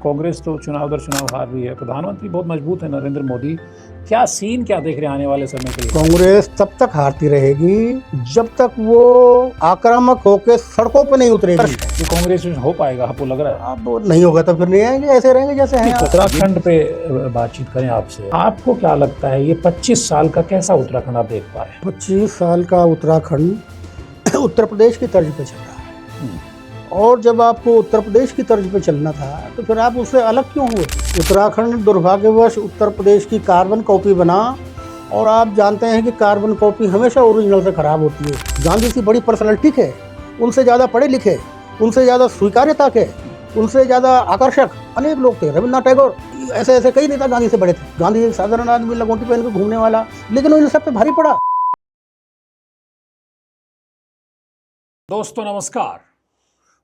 कांग्रेस तो चुनाव दर चुनाव हार रही है, प्रधानमंत्री बहुत मजबूत है नरेंद्र मोदी। क्या सीन क्या देख रहे हैं आने वाले समय के लिए? कांग्रेस तब तक हारती रहेगी जब तक वो आक्रामक होकर सड़कों पर नहीं उतरेगी। ये कांग्रेस में हो पाएगा आपको लग रहा है? अब नहीं होगा तो फिर नहीं आएंगे, ऐसे रहेंगे जैसे हैं। उत्तराखंड पे बातचीत करें आपसे, आपको क्या लगता है ये 25 साल का कैसा उत्तराखंड आप देख पा रहे हैं? 25 साल का उत्तराखंड उत्तर प्रदेश की तर्ज पे चल रहा है। और जब आपको उत्तर प्रदेश की तर्ज पे चलना था तो फिर आप उससे अलग क्यों हुए? उत्तराखंड दुर्भाग्यवश उत्तर प्रदेश की कार्बन कॉपी बना, और आप जानते हैं कि कार्बन कॉपी हमेशा ओरिजिनल से खराब होती है। गांधी सी बड़ी पर्सनैलिटी है, उनसे ज़्यादा पढ़े लिखे, उनसे ज़्यादा स्वीकार्यता के, उनसे ज़्यादा आकर्षक अनेक लोग थे। रविन्द्रनाथ टैगोर, ऐसे ऐसे कई नेता गांधी से बड़े थे। गांधी एक साधारण आदमी, लंगोटी पहन के घूमने वाला, लेकिन उन सब पे भारी पड़ा। दोस्तों नमस्कार,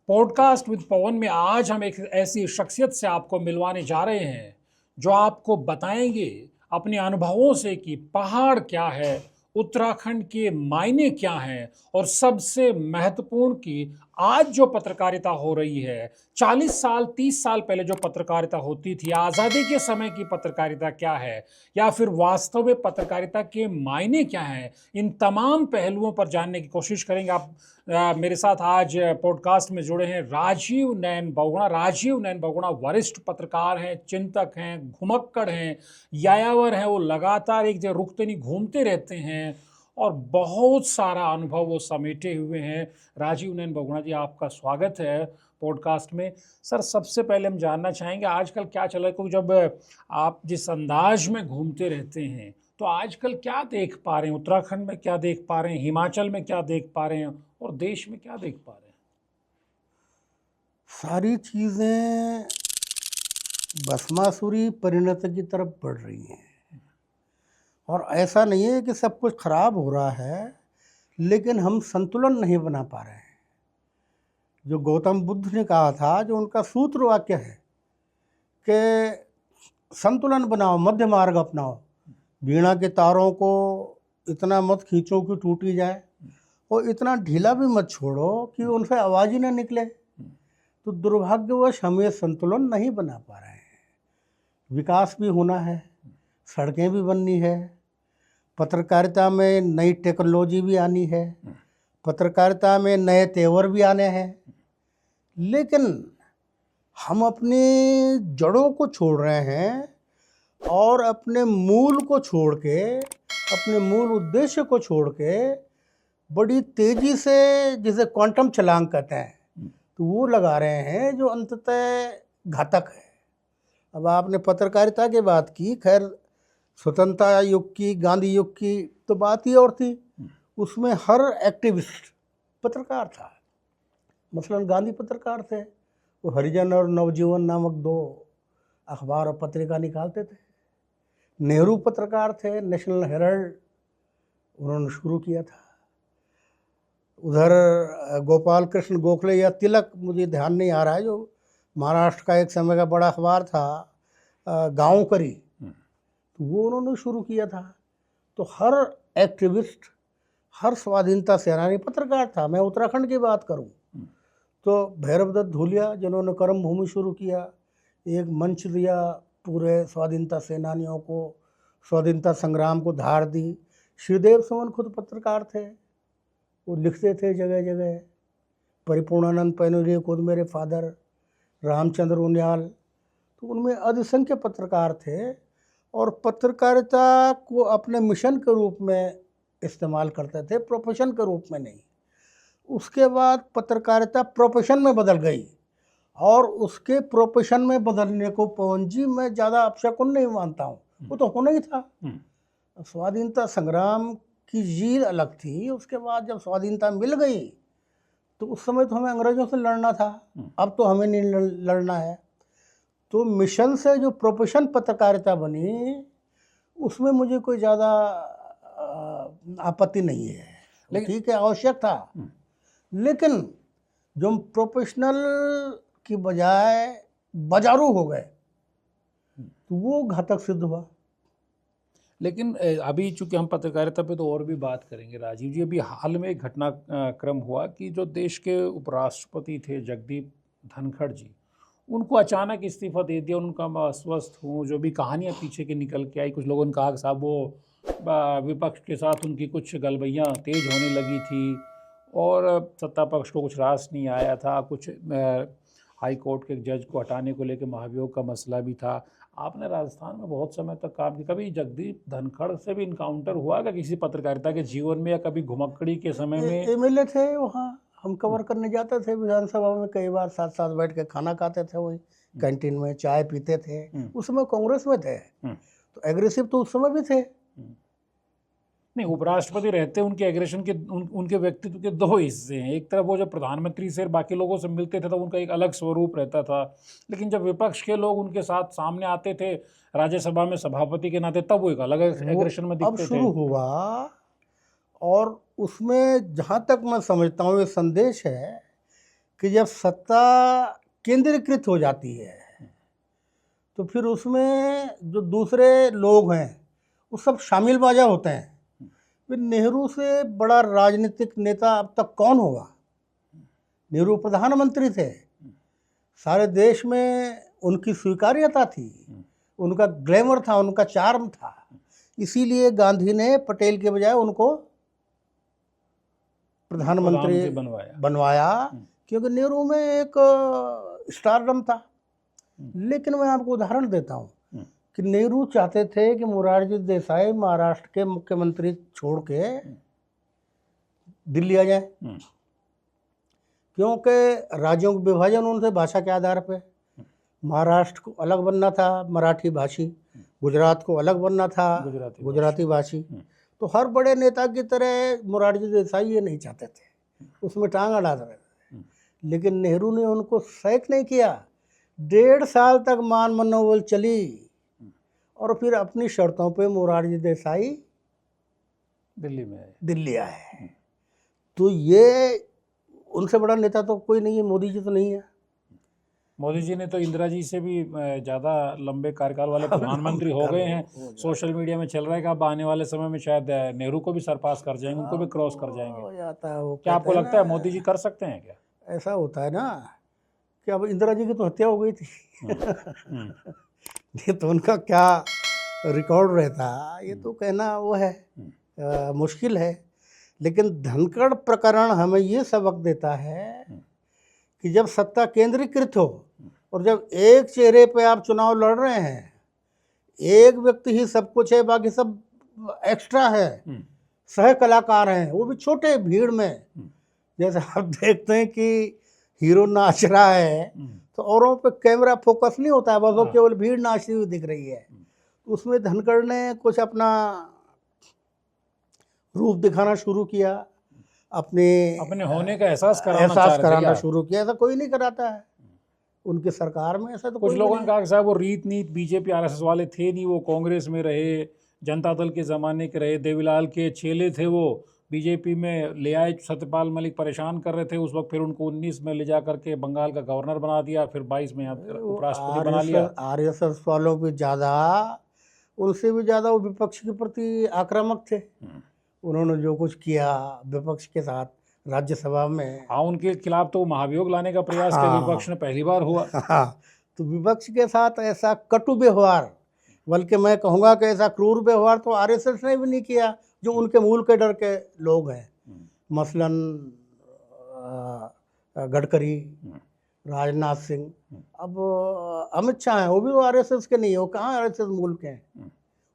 पॉडकास्ट विद पवन में आज हम एक ऐसी शख्सियत से आपको मिलवाने जा रहे हैं जो आपको बताएंगे अपने अनुभवों से कि पहाड़ क्या है, उत्तराखंड के मायने क्या हैं, और सबसे महत्वपूर्ण कि आज जो पत्रकारिता हो रही है, 40 साल 30 साल पहले जो पत्रकारिता होती थी, आज़ादी के समय की पत्रकारिता क्या है, या फिर वास्तव में पत्रकारिता के मायने क्या हैं, इन तमाम पहलुओं पर जानने की कोशिश करेंगे। आप मेरे साथ आज पॉडकास्ट में जुड़े हैं राजीव नयन बहुगुणा। राजीव नयन बहुगुणा वरिष्ठ पत्रकार हैं, चिंतक हैं, घुमक्कड़ हैं, यायावर हैं। वो लगातार एक जगह रुकते नहीं, घूमते रहते हैं और बहुत सारा अनुभव वो समेटे हुए हैं। राजीव नयन बहुगुणा जी, आपका स्वागत है पॉडकास्ट में। सर, सबसे पहले हम जानना चाहेंगे आजकल क्या चल रहा है, क्योंकि जब आप जिस अंदाज में घूमते रहते हैं तो आजकल क्या देख पा रहे हैं? उत्तराखंड में क्या देख पा रहे हैं, हिमाचल में क्या देख पा रहे हैं, और देश में क्या देख पा रहे हैं? सारी चीज़ें भस्मासुरी परिणति की तरफ बढ़ रही हैं। और ऐसा नहीं है कि सब कुछ खराब हो रहा है, लेकिन हम संतुलन नहीं बना पा रहे हैं। जो गौतम बुद्ध ने कहा था, जो उनका सूत्र वाक्य है कि संतुलन बनाओ, मध्य मार्ग अपनाओ। वीणा के तारों को इतना मत खींचो कि टूटी जाए, और इतना ढीला भी मत छोड़ो कि उनसे आवाज़ ही ना निकले। तो दुर्भाग्यवश हम ये संतुलन नहीं बना पा रहे हैं। विकास भी होना है, सड़कें भी बननी है, पत्रकारिता में नई टेक्नोलॉजी भी आनी है, पत्रकारिता में नए तेवर भी आने हैं, लेकिन हम अपनी जड़ों को छोड़ रहे हैं और अपने मूल को छोड़ के, अपने मूल उद्देश्य को छोड़ के बड़ी तेज़ी से, जिसे क्वांटम छलांग कहते हैं, तो वो लगा रहे हैं जो अंततः घातक है। अब आपने पत्रकारिता की बात की, खैर स्वतंत्रता युग की, गांधी युग की तो बात ही और थी। उसमें हर एक्टिविस्ट पत्रकार था। मसलन गांधी पत्रकार थे, वो हरिजन और नवजीवन नामक 2 अखबार और पत्रिका निकालते थे। नेहरू पत्रकार थे, नेशनल हेराल्ड उन्होंने शुरू किया था। उधर गोपाल कृष्ण गोखले या तिलक, मुझे ध्यान नहीं आ रहा है, जो महाराष्ट्र का एक समय का बड़ा अखबार था, गाँव करी, तो वो उन्होंने शुरू किया था। तो हर एक्टिविस्ट, हर स्वाधीनता सेनानी पत्रकार था। मैं उत्तराखंड की बात करूं तो भैरव दत्त धूलिया, जिन्होंने कर्म भूमि शुरू किया, एक मंच दिया पूरे स्वाधीनता सेनानियों को, स्वाधीनता संग्राम को धार दी। श्रीदेव सुमन खुद पत्रकार थे, वो लिखते थे जगह जगह। परिपूर्णानंद पैनुरी खुद मेरे फादर, रामचंद्र उनियाल, तो उनमें असंख्य पत्रकार थे और पत्रकारिता को अपने मिशन के रूप में इस्तेमाल करते थे, प्रोफेशन के रूप में नहीं। उसके बाद पत्रकारिता प्रोफेशन में बदल गई, और उसके प्रोफेशन में बदलने को पवन जी मैं ज़्यादा अपशकुन नहीं मानता हूँ, वो तो होना ही था। स्वाधीनता संग्राम की जीत अलग थी। उसके बाद जब स्वाधीनता मिल गई तो उस समय तो हमें अंग्रेज़ों से लड़ना था, अब तो हमें नहीं लड़ना है। तो मिशन से जो प्रोफेशन पत्रकारिता बनी, उसमें मुझे कोई ज़्यादा आपत्ति नहीं है। लेकिन ठीक है, आवश्यक था, लेकिन जो हम प्रोफेशनल की बजाय बाजारू हो गए तो वो घातक सिद्ध हुआ। लेकिन अभी चूंकि हम पत्रकारिता पे तो और भी बात करेंगे राजीव जी, अभी हाल में एक घटनाक्रम हुआ कि जो देश के उपराष्ट्रपति थे जगदीप धनखड़ जी, उनको अचानक इस्तीफा दे दिया, उनका मैं अस्वस्थ हूँ, जो भी कहानियाँ पीछे की निकल के आई, कुछ लोगों ने कहा कि साहब वो विपक्ष के साथ उनकी कुछ गलबैयाँ तेज होने लगी थी और सत्ता पक्ष को कुछ रास नहीं आया था, कुछ हाई कोर्ट के जज को हटाने को लेकर महाभियोग का मसला भी था। आपने राजस्थान में बहुत समय तक काम किया, कभी जगदीप धनखड़ से भी इनकाउंटर हुआ क्या किसी पत्रकारिता के जीवन में, या कभी घुमक्कड़ी के समय में? एमएलए थे वहाँ, हम कवर करने जाते थे विधानसभा में, कई बार साथ साथ बैठ के खाना खाते थे, वही कैंटीन में चाय पीते थे। उस समय कांग्रेस में थे तो एग्रेसिव तो उस समय भी थे। नहीं, उपराष्ट्रपति रहते उनके एग्रेशन के उनके व्यक्तित्व के दो हिस्से हैं। एक तरफ वो जब प्रधानमंत्री से बाकी लोगों से मिलते थे तो उनका एक अलग स्वरूप रहता था, लेकिन जब विपक्ष के लोग उनके साथ सामने आते थे राज्यसभा में सभापति के नाते, तब वो एक अलग एग्रेशन में दिखते थे। अब शुरू हुआ, और उसमें जहाँ तक मैं समझता हूँ ये संदेश है कि जब सत्ता केंद्रीकृत हो जाती है तो फिर उसमें जो दूसरे लोग हैं वो सब शामिल बाजा होते हैं। फिर नेहरू से बड़ा राजनीतिक नेता अब तक कौन होगा? नेहरू प्रधानमंत्री थे, सारे देश में उनकी स्वीकार्यता थी, उनका ग्लैमर था, उनका चार्म था। इसीलिए गांधी ने पटेल के बजाय उनको प्रधानमंत्री बनवाया, क्योंकि नेहरू में एक स्टारडम था। लेकिन मैं आपको उदाहरण देता हूँ कि नेहरू चाहते थे कि मोरारजी देसाई महाराष्ट्र के मुख्यमंत्री छोड़ के दिल्ली आ जाए, क्योंकि राज्यों का विभाजन उनसे भाषा के आधार पे, महाराष्ट्र को अलग बनना था मराठी भाषी, गुजरात को अलग बनना था गुजराती भाषी। तो हर बड़े नेता की तरह मोरारजी देसाई ये नहीं चाहते थे, उसमें टांग अड़ा रहे थे। लेकिन नेहरू ने उनको सैक नहीं किया, 1.5 साल तक मान मनोबल चली, और फिर अपनी शर्तों पे मोरारजी देसाई दिल्ली आए। तो ये उनसे बड़ा नेता तो कोई नहीं है, मोदी जी तो नहीं है। मोदी जी ने तो इंदिरा जी से भी ज़्यादा लंबे कार्यकाल वाले प्रधानमंत्री हो गए हैं। सोशल मीडिया में चल रहा है कि अब आने वाले समय में शायद नेहरू को भी सरपास कर जाएंगे, उनको भी क्रॉस कर जाएंगे। क्या आपको लगता है मोदी जी कर सकते हैं क्या? ऐसा होता है ना कि अब इंदिरा जी की तो हत्या हो गई थी ये तो उनका क्या रिकॉर्ड रहता, ये तो कहना वो है मुश्किल है। लेकिन धनखड़ प्रकरण हमें ये सबक देता है कि जब सत्ता केंद्रीकृत हो और जब एक चेहरे पे आप चुनाव लड़ रहे हैं, एक व्यक्ति ही सब कुछ है, बाकी सब एक्स्ट्रा है, सह कलाकार हैं, वो भी छोटे भीड़ में। जैसे आप देखते हैं कि हीरो नाच रहा है तो औरों पे कैमरा फोकस नहीं होता है, बस वो केवल भीड़ नाचती हुई दिख रही है। उसमें धनखड़ ने कुछ अपना रूप दिखाना शुरू किया, अपने होने का एहसास कराना शुरू किया। ऐसा कोई नहीं कराता है उनकी सरकार में, ऐसा तो कुछ लोगों ने कहा कि साहब वो रीत नीत बीजेपी आरएसएस वाले थे नहीं, वो कांग्रेस में रहे, जनता दल के ज़माने के रहे, देवीलाल के चेले थे, वो बीजेपी में ले आए, सत्यपाल मलिक परेशान कर रहे थे उस वक्त, फिर उनको 19 में ले जा करके बंगाल का गवर्नर बना दिया, फिर 22 में उपराष्ट्रपति बना लिया। आरएसएस वालों भी ज़्यादा, उनसे भी ज़्यादा वो विपक्ष के प्रति आक्रामक थे। उन्होंने जो कुछ किया विपक्ष के साथ राज्यसभा में, हाँ, उनके खिलाफ तो महाभियोग लाने का प्रयास किया विपक्ष ने, पहली बार हुआ। हाँ, तो विपक्ष के साथ ऐसा कटु व्यवहार, बल्कि मैं कहूँगा कि ऐसा क्रूर व्यवहार तो आरएसएस ने भी नहीं किया, जो उनके मूल के डर के लोग हैं, मसलन गडकरी, राजनाथ सिंह, अब अमित शाह हैं, वो भी तो आरएसएस के नहीं है, वो कहाँ आरएसएस मूल के हैं,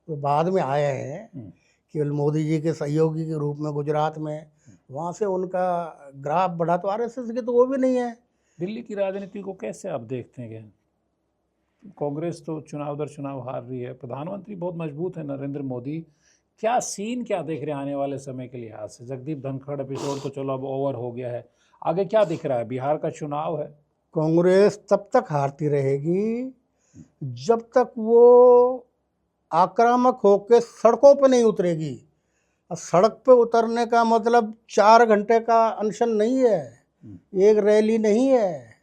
तो बाद में आए हैं केवल मोदी जी के सहयोगी के रूप में गुजरात में, वहाँ से उनका ग्राफ बढ़ा, तो आरएसएस के तो वो भी नहीं है। दिल्ली की राजनीति को कैसे आप देखते हैं? कांग्रेस तो चुनाव दर चुनाव हार रही है, प्रधानमंत्री बहुत मजबूत है नरेंद्र मोदी, क्या सीन क्या देख रहे हैं आने वाले समय के लिहाज से? जगदीप धनखड़ एपिसोड तो चलो अब ओवर हो गया है, आगे क्या दिख रहा है? बिहार का चुनाव है, कांग्रेस तब तक हारती रहेगी जब तक वो आक्रामक होकर सड़कों पर नहीं उतरेगी। सड़क पे उतरने का मतलब 4 घंटे का अनशन नहीं है, एक रैली नहीं है,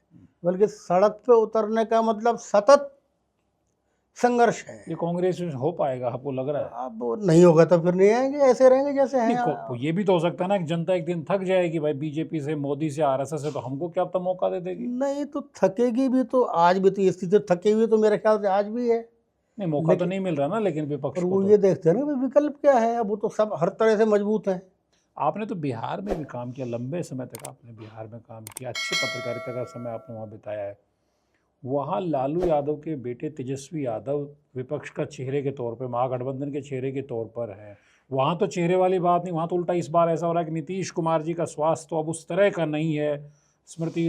बल्कि सड़क पे उतरने का मतलब सतत संघर्ष है। ये कांग्रेस में हो पाएगा आपको लग रहा है? अब वो नहीं होगा तो फिर नहीं आएंगे, ऐसे रहेंगे जैसे नहीं, हैं। ये भी तो हो सकता है ना कि जनता एक दिन थक जाएगी, भाई बीजेपी से, मोदी से, आरएसएस से, तो हमको क्या अब मौका दे देगी? नहीं तो थकेगी भी, तो आज भी तो ये स्थिति थकी हुई तो मेरे ख्याल से आज भी है। नहीं, मौका तो नहीं मिल रहा ना, लेकिन विपक्ष और को वो तो। ये देखते हैं ना भाई विकल्प क्या है, अब वो तो सब हर तरह से मजबूत हैं। आपने तो बिहार में भी काम किया, लंबे समय तक आपने बिहार में काम किया, अच्छे पत्रकारिता का समय आपने वहाँ बिताया है। वहाँ लालू यादव के बेटे तेजस्वी यादव विपक्ष का चेहरे के तौर पर, महागठबंधन के चेहरे के तौर पर हैं। वहाँ तो चेहरे वाली बात नहीं, वहाँ तो उल्टा इस बार ऐसा हो रहा है कि नीतीश कुमार जी का स्वास्थ्य तो अब उस तरह का नहीं है। स्मृति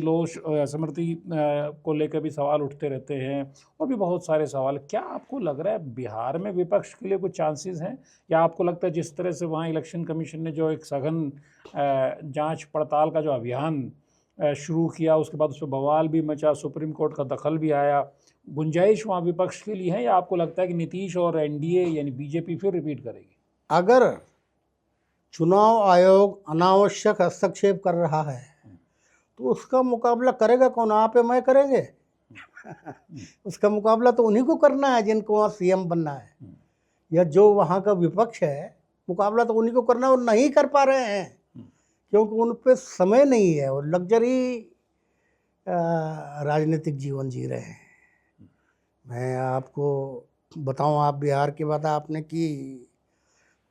को लेकर भी सवाल उठते रहते हैं, और भी बहुत सारे सवाल। क्या आपको लग रहा है बिहार में विपक्ष के लिए कुछ चांसेस हैं, या आपको लगता है जिस तरह से वहाँ इलेक्शन कमीशन ने जो एक सघन जांच पड़ताल का जो अभियान शुरू किया, उसके बाद उस पर बवाल भी मचा, सुप्रीम कोर्ट का दखल भी आया, गुंजाइश वहाँ विपक्ष के लिए है, या आपको लगता है कि नीतीश और एनडीए यानी बीजेपी फिर रिपीट करेगी? अगर चुनाव आयोग अनावश्यक हस्तक्षेप कर रहा है तो उसका मुकाबला करेगा कौन? आप या मैं करेंगे? उसका मुकाबला तो उन्हीं को करना है जिनको वहाँ सीएम बनना है, या जो वहाँ का विपक्ष है, मुकाबला तो उन्हीं को करना है, और नहीं कर पा रहे हैं क्योंकि उन पे समय नहीं है, और लग्जरी राजनीतिक जीवन जी रहे हैं। मैं आपको बताऊं, आप बिहार की बात आपने की,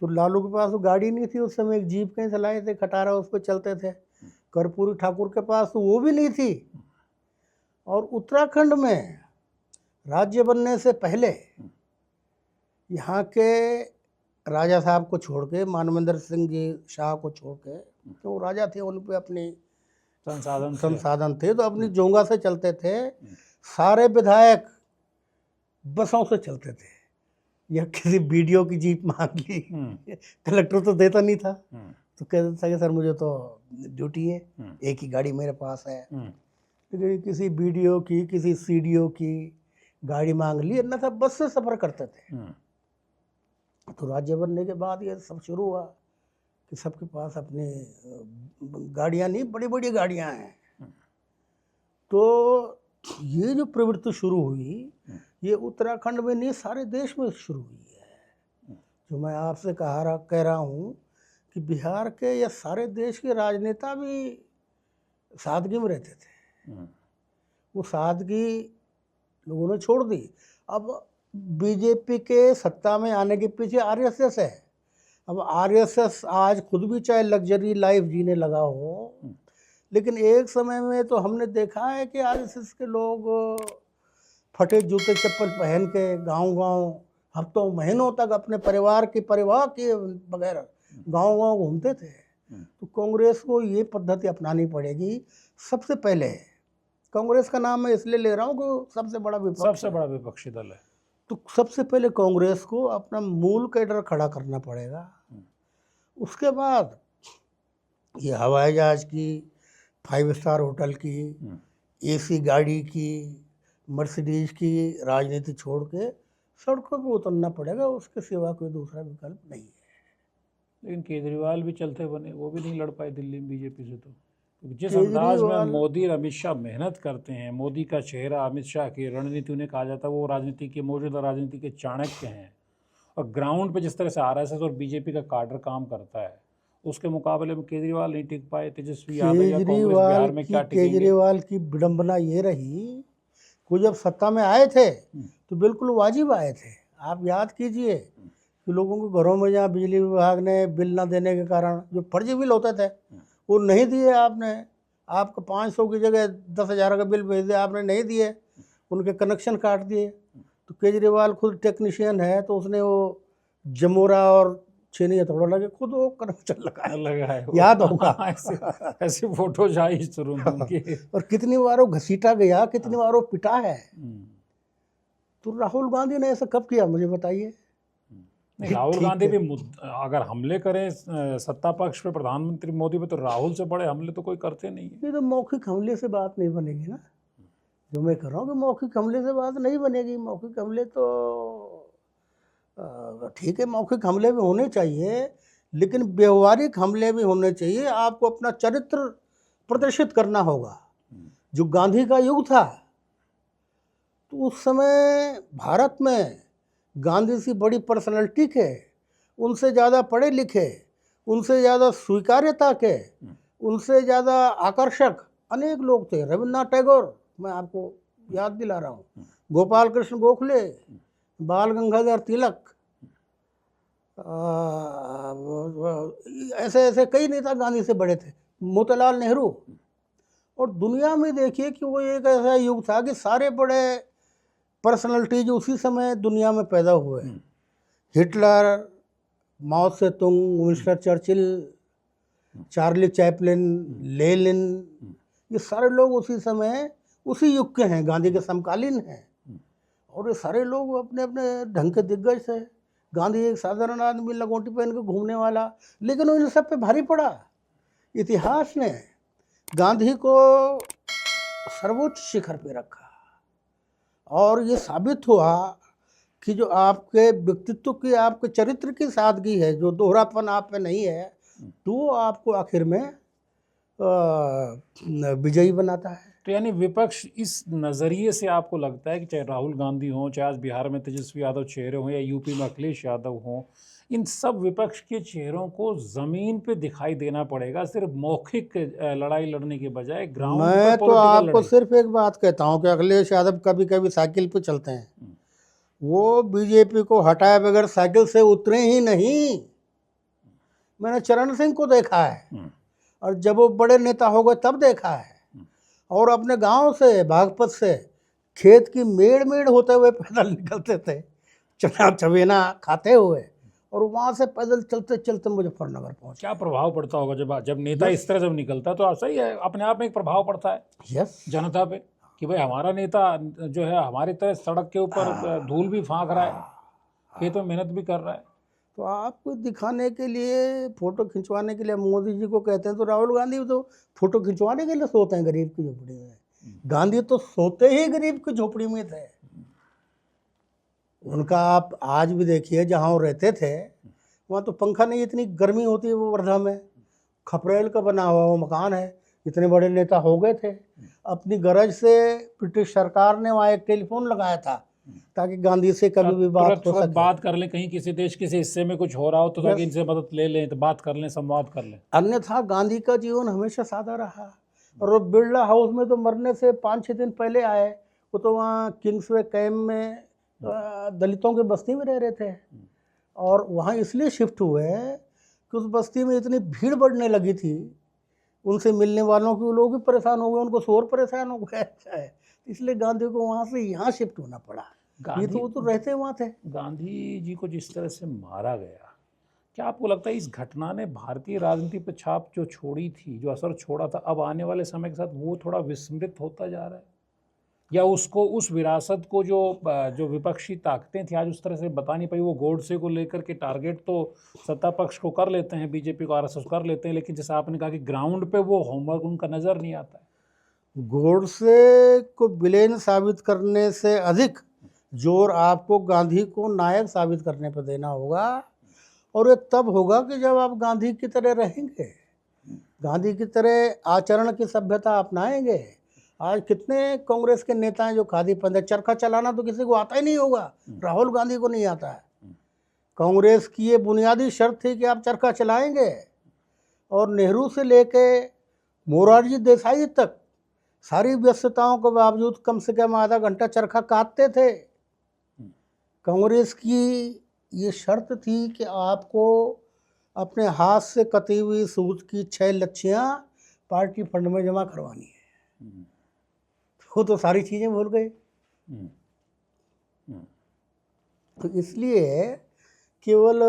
तो लालू के पास तो गाड़ी नहीं थी उस समय, एक जीप कहीं से लाए थे, खटारा उस पर चलते थे। कर्पूरी ठाकुर के पास तो वो भी नहीं थी। और उत्तराखंड में राज्य बनने से पहले यहाँ के राजा साहब को छोड़ के, मानवेंद्र सिंह जी शाह को छोड़ के, तो वो राजा थे, उन पे अपने संसाधन थे, तो अपनी जोंगा से चलते थे। सारे विधायक बसों से चलते थे, या किसी बीडीओ की जीप मांग ली, कलेक्टर तो देता नहीं था, तो कहता था कि सर मुझे तो ड्यूटी है, एक ही गाड़ी मेरे पास है। लेकिन किसी बीडीओ की, किसी सीडीओ की गाड़ी मांग ली, अन्यथा बस से सफ़र करते थे। तो राज्य बनने के बाद ये सब शुरू हुआ कि सबके पास अपनी गाड़ियाँ नहीं, बड़ी बड़ी गाड़ियाँ हैं। तो ये जो प्रवृत्ति शुरू हुई, ये उत्तराखंड में नहीं, सारे देश में शुरू हुई है। जो मैं आपसे कह रहा हूँ कि बिहार के या सारे देश के राजनेता भी सादगी में रहते थे, वो सादगी लोगों ने छोड़ दी। अब बीजेपी के सत्ता में आने के पीछे आरएसएस है। अब आरएसएस आज खुद भी चाहे लग्जरी लाइफ जीने लगा हो, लेकिन एक समय में तो हमने देखा है कि आरएसएस के लोग फटे जूते चप्पल पहन के गांव-गांव हफ्तों महीनों तक अपने परिवार के बगैर गांव-गांव घूमते थे। तो कांग्रेस को ये पद्धति अपनानी पड़ेगी। सबसे पहले कांग्रेस का नाम मैं इसलिए ले रहा हूँ कि सबसे बड़ा विपक्षी दल है, तो सबसे पहले कांग्रेस को अपना मूल कैडर खड़ा करना पड़ेगा। उसके बाद ये हवाई जहाज की, 5 स्टार होटल की, एसी गाड़ी की, मर्सिडीज की राजनीति छोड़ के सड़कों पर उतरना पड़ेगा। उसके सिवा कोई दूसरा विकल्प नहीं है। लेकिन केजरीवाल भी चलते बने, वो भी नहीं लड़ पाए दिल्ली में बीजेपी से। तो जिस अंदाज में मोदी और अमित शाह मेहनत करते हैं, मोदी का चेहरा अमित शाह की रणनीति, उन्हें कहा जाता है वो राजनीति के, मौजूदा राजनीति के चाणक्य हैं, और ग्राउंड पे जिस तरह से आरएसएस और बीजेपी का काडर काम करता है, उसके मुकाबले में केजरीवाल नहीं टिक पाए। तेजस्वी यादव या कांग्रेस बिहार में क्या टिकेंगे? केजरीवाल की विडंबना ये रही कि जब सत्ता में आए थे तो बिल्कुल वाजिब आए थे। आप याद कीजिए कि लोगों के घरों में जहाँ बिजली विभाग ने बिल ना देने के कारण जो फर्जी बिल होते थे वो नहीं दिए आपने। आपको 500 की जगह 10,000 का बिल भेज दिया, आपने नहीं दिए, उनके कनेक्शन काट दिए। तो केजरीवाल खुद टेक्नीशियन है, तो उसने वो जमोरा और छेनी हथौड़ा लगे खुद वो कनेक्शन लगाया, याद होगा। ऐसे फोटो आई शुरू में उनकी। और कितनी बार वो घसीटा गया, कितनी बार वो पिटा है। तो राहुल गांधी ने ऐसा कब किया मुझे बताइए? नहीं, राहुल गांधी भी अगर हमले करें सत्ता पक्ष पे, प्रधानमंत्री मोदी पे, तो राहुल से बड़े हमले तो कोई करते नहीं है। ये तो मौखिक हमले से बात नहीं बनेगी ना, जो मैं कर रहा हूँ कि मौखिक हमले से बात नहीं बनेगी। मौखिक हमले तो ठीक है, मौखिक हमले भी होने चाहिए, लेकिन व्यवहारिक हमले भी होने चाहिए। आपको अपना चरित्र प्रदर्शित करना होगा। जो गांधी का युग था, तो उस समय भारत में गांधी सी बड़ी पर्सनालिटी के, उनसे ज़्यादा पढ़े लिखे, उनसे ज़्यादा स्वीकार्यता के, उनसे ज़्यादा आकर्षक अनेक लोग थे। रविन्द्रनाथ टैगोर, मैं आपको याद दिला रहा हूँ, गोपाल कृष्ण गोखले, बाल गंगाधर तिलक, ऐसे ऐसे कई नेता गांधी से बड़े थे, मोतीलाल नेहरू। और दुनिया में देखिए कि वो एक ऐसा युग था कि सारे बड़े पर्सनालिटीज उसी समय दुनिया में पैदा हुए। Hitler, Mao Tse Tung, Winston Churchill, Charlie Chaplin, Lenin, ये सारे लोग उसी समय उसी युग के हैं, गांधी के समकालीन हैं। और ये सारे लोग अपने अपने ढंग के दिग्गज थे। गांधी एक साधारण आदमी, लंगोटी पहन के घूमने वाला, लेकिन वो इन सब पे भारी पड़ा। इतिहास ने गांधी को सर्वोच्च शिखर पे रखा और ये साबित हुआ कि जो आपके व्यक्तित्व की, आपके चरित्र की सादगी है, जो दोहरापन आप में नहीं है, तो आपको आखिर में विजयी बनाता है। तो यानी विपक्ष इस नज़रिए से आपको लगता है कि चाहे राहुल गांधी हों, चाहे आज बिहार में तेजस्वी यादव चेहरे हों, या यूपी में अखिलेश यादव हों, इन सब विपक्ष के चेहरों को ज़मीन पे दिखाई देना पड़ेगा, सिर्फ मौखिक लड़ाई लड़ने के बजाय ग्राउंड पर मैं तो पॉलिटिकल आपको लड़ाई। सिर्फ एक बात कहता हूँ कि अखिलेश यादव कभी कभी साइकिल पे चलते हैं, वो बीजेपी को हटाए बगैर साइकिल से उतरे ही नहीं। मैंने चरण सिंह को देखा है, और जब वो बड़े नेता हो गए तब देखा है। और अपने गांव से, बागपत से, खेत की मेड़ मेड़ होते हुए पैदल निकलते थे, चना चबेना खाते हुए, और वहाँ से पैदल चलते चलते मुजफ्फरनगर पहुँचे। क्या प्रभाव पड़ता होगा जब जब नेता इस तरह जब निकलता है, तो सही है, अपने आप में एक प्रभाव पड़ता है यस, जनता पे कि भाई हमारा नेता जो है हमारी तरह सड़क के ऊपर धूल भी फाँक रहा है, खेतों में मेहनत भी कर रहा है। तो आपको दिखाने के लिए, फोटो खिंचवाने के लिए मोदी जी को कहते हैं, तो राहुल गांधी तो फोटो खिंचवाने के लिए सोते हैं गरीब की झोपड़ी में। गांधी तो सोते ही गरीब की झोपड़ी में थे। उनका आप आज भी देखिए, जहाँ वो रहते थे वहाँ तो पंखा नहीं, इतनी गर्मी होती है वो वर्धा में, खपरेल का बना हुआ वो मकान है। इतने बड़े नेता हो गए थे, अपनी गरज से ब्रिटिश सरकार ने वहाँ एक टेलीफोन लगाया था ताकि गांधी से कभी भी बात हो सके, बात कर लें, कहीं किसी देश किसी हिस्से में कुछ हो रहा हो तो ताकि इनसे मदद ले लें, तो बात कर लें, संवाद कर लें। अन्यथा गांधी का जीवन हमेशा सादा रहा। और वो बिरला हाउस में तो मरने से 5-6 दिन पहले आए, वो तो वहाँ किंग्सवे कैम्प में दलितों की बस्ती में रह रहे थे, और वहाँ इसलिए शिफ्ट हुए कि उस बस्ती में इतनी भीड़ बढ़ने लगी थी, उनसे मिलने वालों के लोग भी परेशान हो गए, उनको शोर परेशान हो गया है, इसलिए गांधी को वहाँ से यहाँ शिफ्ट होना पड़ा। ये तो वो तो रहते वहाँ थे। गांधी जी को जिस तरह से मारा गया, क्या आपको लगता है इस घटना ने भारतीय राजनीति पर छाप जो छोड़ी थी, जो असर छोड़ा था, अब आने वाले समय के साथ वो थोड़ा विस्मृत होता जा रहा है, या उसको, उस विरासत को जो विपक्षी ताकतें थी आज उस तरह से बता नहीं पाई? वो गोडसे को लेकर के टारगेट तो सत्ता पक्ष को कर लेते हैं, बीजेपी को, आरएसएस कर लेते हैं, लेकिन जैसे आपने कहा कि ग्राउंड पे वो होमवर्क उनका नज़र नहीं आता है। गोडसे को विलेन साबित करने से अधिक जोर आपको गांधी को नायक साबित करने पर देना होगा, और ये तब होगा कि जब आप गांधी की तरह रहेंगे, गांधी की तरह आचरण की सभ्यता अपनाएंगे। आज कितने कांग्रेस के नेता हैं जो खादी पहनते, चरखा चलाना तो किसी को आता ही नहीं होगा, राहुल गांधी को नहीं आता है। कांग्रेस की ये बुनियादी शर्त थी कि आप चरखा चलाएंगे, और नेहरू से लेके मोरारजी देसाई तक सारी व्यस्तताओं के बावजूद कम से कम आधा घंटा चरखा काटते थे। कांग्रेस की ये शर्त थी कि आपको अपने हाथ से कटी हुई सूत की 6 लच्छियाँ पार्टी फंड में जमा करवानी है। वो तो सारी चीज़ें भूल गए। तो इसलिए केवल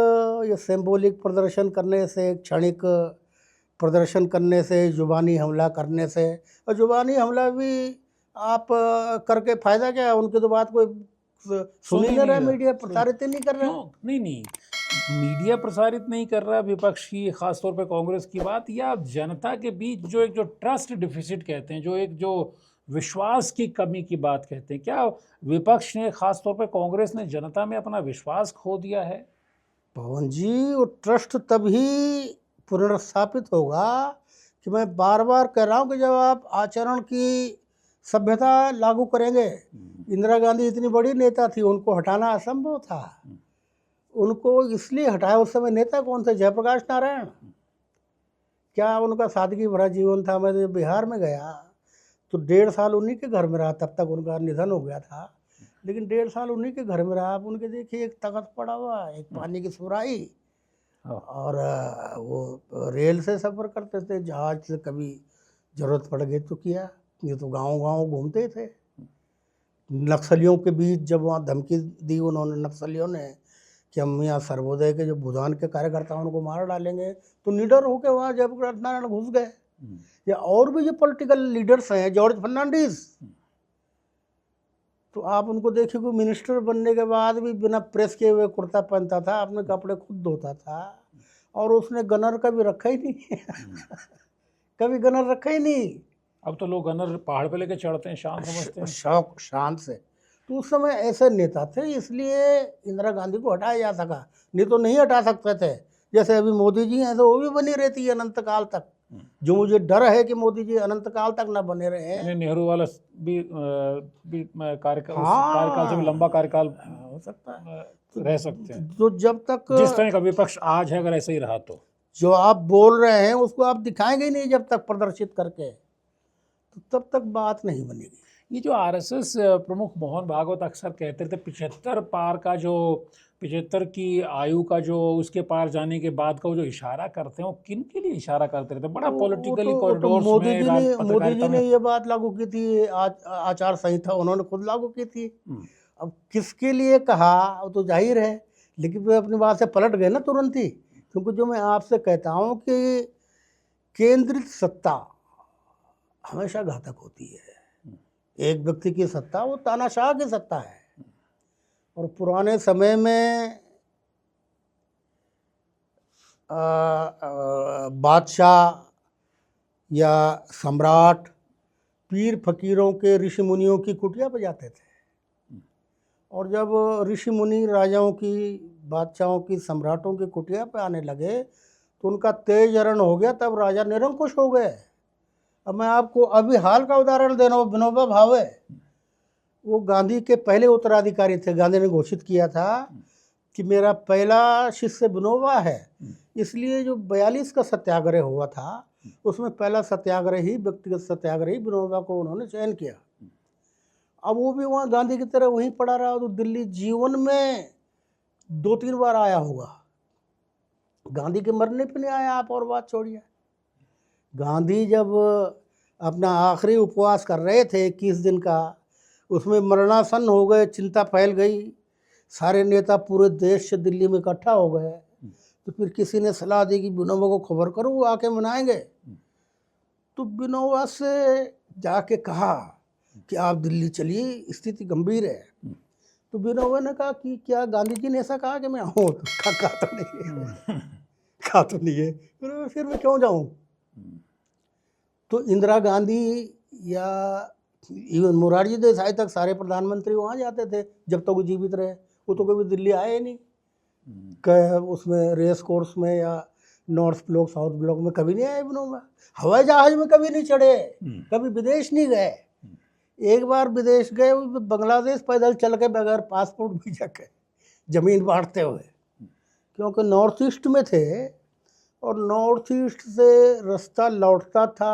ये सिंबॉलिक प्रदर्शन करने से, क्षणिक प्रदर्शन करने से, जुबानी हमला करने से, और जुबानी हमला भी आप करके फ़ायदा क्या है? उनकी तो बात कोई सुन ही नहीं रहा, मीडिया प्रसारित ही नहीं कर रहा। नहीं, मीडिया प्रसारित नहीं कर रहा विपक्ष की, खासतौर पे कांग्रेस की बात, या जनता के बीच जो ट्रस्ट डिफिसिट कहते हैं, जो विश्वास की कमी की बात कहते हैं, क्या विपक्ष ने, खासतौर पे कांग्रेस ने, जनता में अपना विश्वास खो दिया है? पवन जी, वो ट्रस्ट तभी पुनर्स्थापित होगा कि मैं बार बार कह रहा हूँ कि जब आप आचरण की सभ्यता लागू करेंगे। इंदिरा गांधी इतनी बड़ी नेता थी, उनको हटाना असंभव था। उनको इसलिए हटाया, उस समय नेता कौन थे? जयप्रकाश नारायण। क्या उनका सादगी भरा जीवन था। मैं जब बिहार में गया तो 1.5 साल उन्हीं के घर में रहा, तब तक उनका निधन हो गया था, लेकिन 1.5 साल उन्हीं के घर में रहा। आप उनके देखिए, एक तख्त पड़ा हुआ, एक पानी की सुराही, और वो रेल से सफ़र करते थे, जहाज से कभी ज़रूरत पड़ गई तो किया। ये तो गांव गांव घूमते थे। नक्सलियों के बीच जब वहाँ धमकी दी उन्होंने, नक्सलियों ने, कि हम यहाँ सर्वोदय के जो भूदान के कार्यकर्ता उनको मार डालेंगे, तो निडर होकर वहाँ जयप्रकाश नारायण घुस गए। या और भी जो पॉलिटिकल लीडर्स हैं, जॉर्ज फर्नांडीज, तो आप उनको देखिए, कोई मिनिस्टर बनने के बाद भी बिना प्रेस किए हुए कुर्ता पहनता था, अपने कपड़े खुद धोता था, और उसने गनर कभी रखा ही नहीं। कभी गनर रखा ही नहीं। अब तो लोग गनर पहाड़ पे लेके चढ़ते हैं, शान समझते हैं। शौक शान से। तो उस समय ऐसे नेता थे, इसलिए इंदिरा गांधी को हटाया जा सका, नहीं तो नहीं हटा सकते थे। जैसे अभी मोदी जी हैं, तो वो भी बनी रहती है अनंत काल तक। जो मुझे डर है कि मोदी जी अनंत काल तक ना बने रहे। नेहरू वाला भी कार्यकाल, कार्यकाल से भी लंबा कार्यकाल हो सकता है, रह सकते हैं। तो जब तक जिस तरह का विपक्ष आज है, अगर ऐसे ही रहा तो जो आप बोल रहे हैं उसको आप दिखाएंगे ही नहीं जब तक प्रदर्शित करके, तो तब तक बात नहीं बनेगी। ये जो आरएसएस प्रमुख मोहन भागवत अक्सर कहते थे 75 पार का, जो 75 की आयु का जो उसके पार जाने के बाद का वो जो इशारा करते हैं, वो किन के लिए इशारा करते रहते हैं? बड़ा पॉलिटिकली कॉरिडोर्स में, मोदी जी ने ये बात लागू की थी, आचार संहिता उन्होंने खुद लागू की थी। अब किसके लिए कहा वो तो जाहिर है, लेकिन वे अपनी बात से पलट गए ना तुरंत ही। क्योंकि जो मैं आपसे कहता हूँ कि केंद्रित सत्ता हमेशा घातक होती है। एक व्यक्ति की सत्ता वो तानाशाह की सत्ता है। और पुराने समय में बादशाह या सम्राट पीर फकीरों के, ऋषि मुनियों की कुटिया पर जाते थे, और जब ऋषि मुनि राजाओं की, बादशाहों की, सम्राटों की कुटिया पे आने लगे तो उनका तेज हरण हो गया, तब राजा निरंकुश हो गए। अब मैं आपको अभी हाल का उदाहरण दे रहा हूँ, विनोबा भावे, वो गांधी के पहले उत्तराधिकारी थे। गांधी ने घोषित किया था कि मेरा पहला शिष्य विनोबा है, इसलिए जो 42 का सत्याग्रह हुआ था उसमें पहला सत्याग्रह ही, व्यक्तिगत सत्याग्रही विनोबा को उन्होंने चयन किया। अब वो भी वहाँ गांधी की तरह वहीं पड़ा रहा, तो दिल्ली जीवन में 2-3 बार आया होगा। गांधी के मरने पे नहीं आया, आप और बात छोड़िए। गांधी जब अपना आखिरी उपवास कर रहे थे 21 दिन का, उसमें मरणासन हो गए, चिंता फैल गई, सारे नेता पूरे देश से दिल्ली में इकट्ठा हो गए, तो फिर किसी ने सलाह दी कि विनोबा को खबर करो, वो आके मनाएंगे। तो विनोबा से जाके कहा कि आप दिल्ली चलिए, स्थिति गंभीर है। तो विनोबा ने कहा कि क्या गांधी जी ने ऐसा कहा कि मैं आऊँ? तो कहा तो नहीं है, कहा तो नहीं है, फिर मैं क्यों जाऊँ? तो इंदिरा गांधी या इवन मोरारजी देसाई तक सारे प्रधानमंत्री वहाँ जाते थे जब तक वो जीवित रहे। वो तो कभी दिल्ली आए ही नहीं, उसमें रेस कोर्स में या नॉर्थ ब्लॉक, साउथ ब्लॉक में कभी नहीं आए विनोबा। हवाई जहाज में कभी नहीं चढ़े, कभी विदेश नहीं गए। एक बार विदेश गए, बांग्लादेश पैदल चल के बगैर पासपोर्ट वीजा के, जमीन बांटते हुए, क्योंकि नॉर्थ ईस्ट में थे और नॉर्थ ईस्ट से रास्ता लौटता था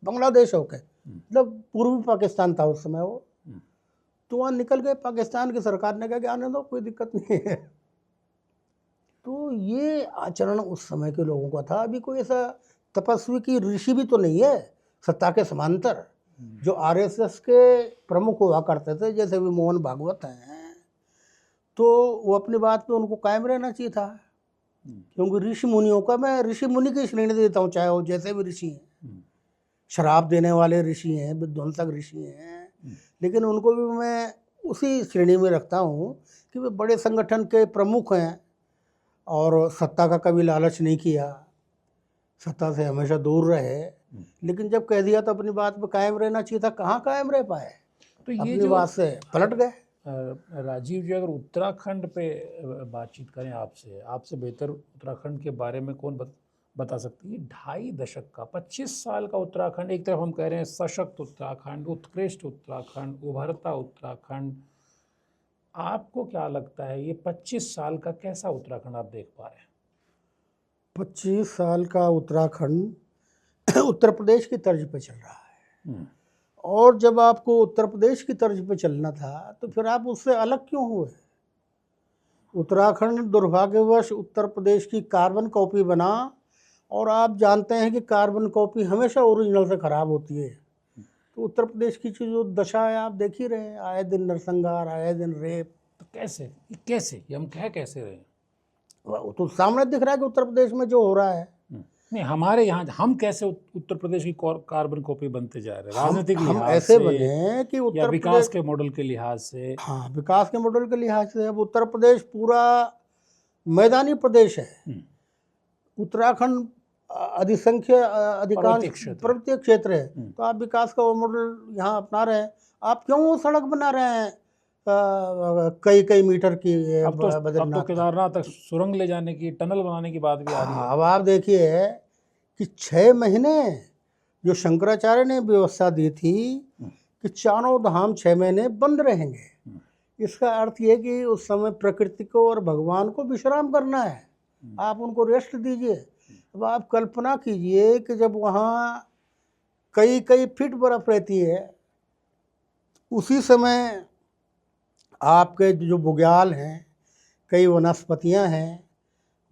बांग्लादेश होके, मतलब पूर्वी पाकिस्तान था उस समय वो। तो वहाँ निकल गए, पाकिस्तान की सरकार ने कहा कि आने दो, कोई दिक्कत नहीं है। तो ये आचरण उस समय के लोगों का था। अभी कोई ऐसा तपस्वी की ऋषि भी तो नहीं है सत्ता के समांतर जो आरएसएस के प्रमुख हुआ करते थे, जैसे भी मोहन भागवत हैं, तो वो अपनी बात पे उनको कायम रहना चाहिए था। क्योंकि ऋषि मुनियों का, मैं ऋषि मुनि की श्रेणी देता हूँ, चाहे वो जैसे भी ऋषि हैं, शराब देने वाले ऋषि हैं, विध्वंसक ऋषि हैं, लेकिन उनको भी मैं उसी श्रेणी में रखता हूँ कि वे बड़े संगठन के प्रमुख हैं और सत्ता का कभी लालच नहीं किया, सत्ता से हमेशा दूर रहे, लेकिन जब कह दिया तो अपनी बात पे कायम रहना चाहिए था। कहाँ कायम रह पाए, तो ये अपनी बात से पलट गए। राजीव जी, अगर उत्तराखंड पे बातचीत करें आपसे बेहतर उत्तराखंड के बारे में कौन बता सकती है 2.5 दशक का 25 साल का उत्तराखंड, एक तरफ हम कह रहे हैं सशक्त उत्तराखंड, उत्कृष्ट उत्तराखंड, उभरता उत्तराखंड, आपको क्या लगता है ये 25 साल का कैसा उत्तराखंड आप देख पा रहे हैं? 25 साल का उत्तराखंड उत्तर प्रदेश की तर्ज पे चल रहा है। और जब आपको उत्तर प्रदेश की तर्ज पे चलना था तो फिर आप उससे अलग क्यों हुए? उत्तराखंड दुर्भाग्यवश उत्तर प्रदेश की कार्बन कॉपी बना, और आप जानते हैं कि कार्बन कॉपी हमेशा ओरिजिनल से ख़राब होती है। तो उत्तर प्रदेश की जो दशा है आप देख ही रहे हैं, आए दिन नरसंहार, आए दिन रेप। तो कैसे कैसे ये हम कह कैसे रहे हैं? वो तो सामने दिख रहा है कि उत्तर प्रदेश में जो हो रहा है। नहीं, हमारे यहाँ हम कैसे उत्तर प्रदेश की कार्बन कॉपी बनते जा रहे हैं? राजनीतिक हम लिहाज ऐसे से बने कि या उत्तर विकास प्रदेश के मॉडल के लिहाज से? हाँ, विकास के मॉडल के लिहाज से अब उत्तर प्रदेश पूरा मैदानी प्रदेश है। उत्तराखंड अधिकांश पर्वतीय क्षेत्र। पर्वतीय क्षेत्र है। तो आप विकास का वो मॉडल यहाँ अपना रहे हैं। आप क्यों वो सड़क बना रहे हैं कई कई मीटर की? अब तो बद्रीनाथ केदारनाथ तक सुरंग ले जाने की, टनल बनाने की बात भी आ रही है। अब आप देखिए कि 6 महीने जो शंकराचार्य ने व्यवस्था दी थी कि चारों धाम 6 महीने बंद रहेंगे, इसका अर्थ ये कि उस समय प्रकृति को और भगवान को विश्राम करना है, आप उनको रेस्ट दीजिए। अब आप कल्पना कीजिए कि जब वहाँ कई कई फीट बर्फ रहती है, उसी समय आपके जो बुग्याल हैं, कई वनस्पतियाँ हैं,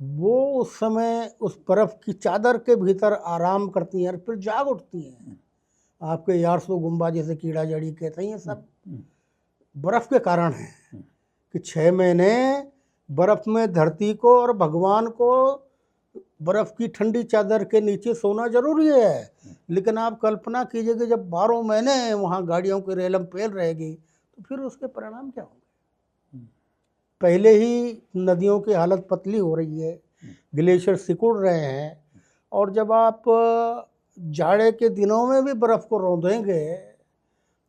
वो उस समय उस बर्फ़ की चादर के भीतर आराम करती हैं और फिर जाग उठती हैं। आपके यारसो गुम्बा जैसे कीड़ा जड़ी कहते हैं, ये सब बर्फ़ के कारण है कि 6 महीने बर्फ़ में धरती को और भगवान को बर्फ़ की ठंडी चादर के नीचे सोना जरूरी है। लेकिन आप कल्पना कीजिए कि जब 12 महीने वहाँ गाड़ियों की रेलम पेल रहेगी तो फिर उसके परिणाम क्या होंगे? पहले ही नदियों की हालत पतली हो रही है, ग्लेशियर सिकुड़ रहे हैं, और जब आप जाड़े के दिनों में भी बर्फ़ को रौंदेंगे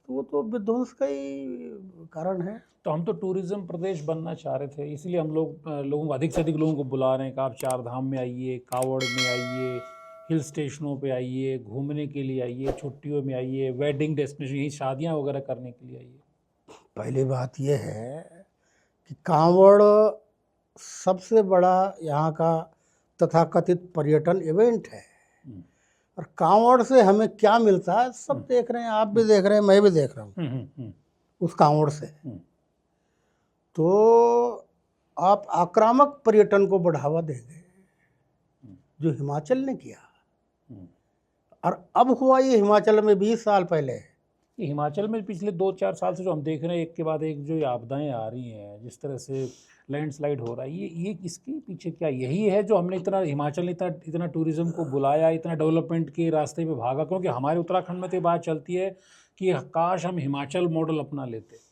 तो वो तो विध्वंस का ही कारण है। तो हम तो टूरिज्म प्रदेश बनना चाह रहे थे, इसलिए हम लोगों को अधिक से अधिक लोगों को बुला रहे हैं कि आप 4 धाम में आइए, कावड़ में आइए, हिल स्टेशनों पे आइए, घूमने के लिए आइए, छुट्टियों में आइए, वेडिंग डेस्टिनेशन, यही शादियां वगैरह करने के लिए आइए। पहली बात यह है कि कांवड़ सबसे बड़ा यहाँ का तथाकथित पर्यटन इवेंट है, और कांवड़ से हमें क्या मिलता है सब देख रहे हैं, आप भी देख रहे हैं, मैं भी देख रहा हूँ उस कांवड़ से। तो आप आक्रामक पर्यटन को बढ़ावा देंगे जो हिमाचल ने किया, और अब हुआ ये हिमाचल में 20 साल पहले। ये हिमाचल में पिछले 2-4 साल से जो हम देख रहे हैं, एक के बाद एक जो ये आपदाएं आ रही हैं, जिस तरह से लैंडस्लाइड हो रहा है, ये इसके पीछे क्या यही है जो हमने हिमाचल ने इतना टूरिज्म को बुलाया, इतना डेवलपमेंट के रास्ते पे भागा? क्योंकि हमारे उत्तराखंड में तो ये बात चलती है कि काश हम हिमाचल मॉडल अपना लेते।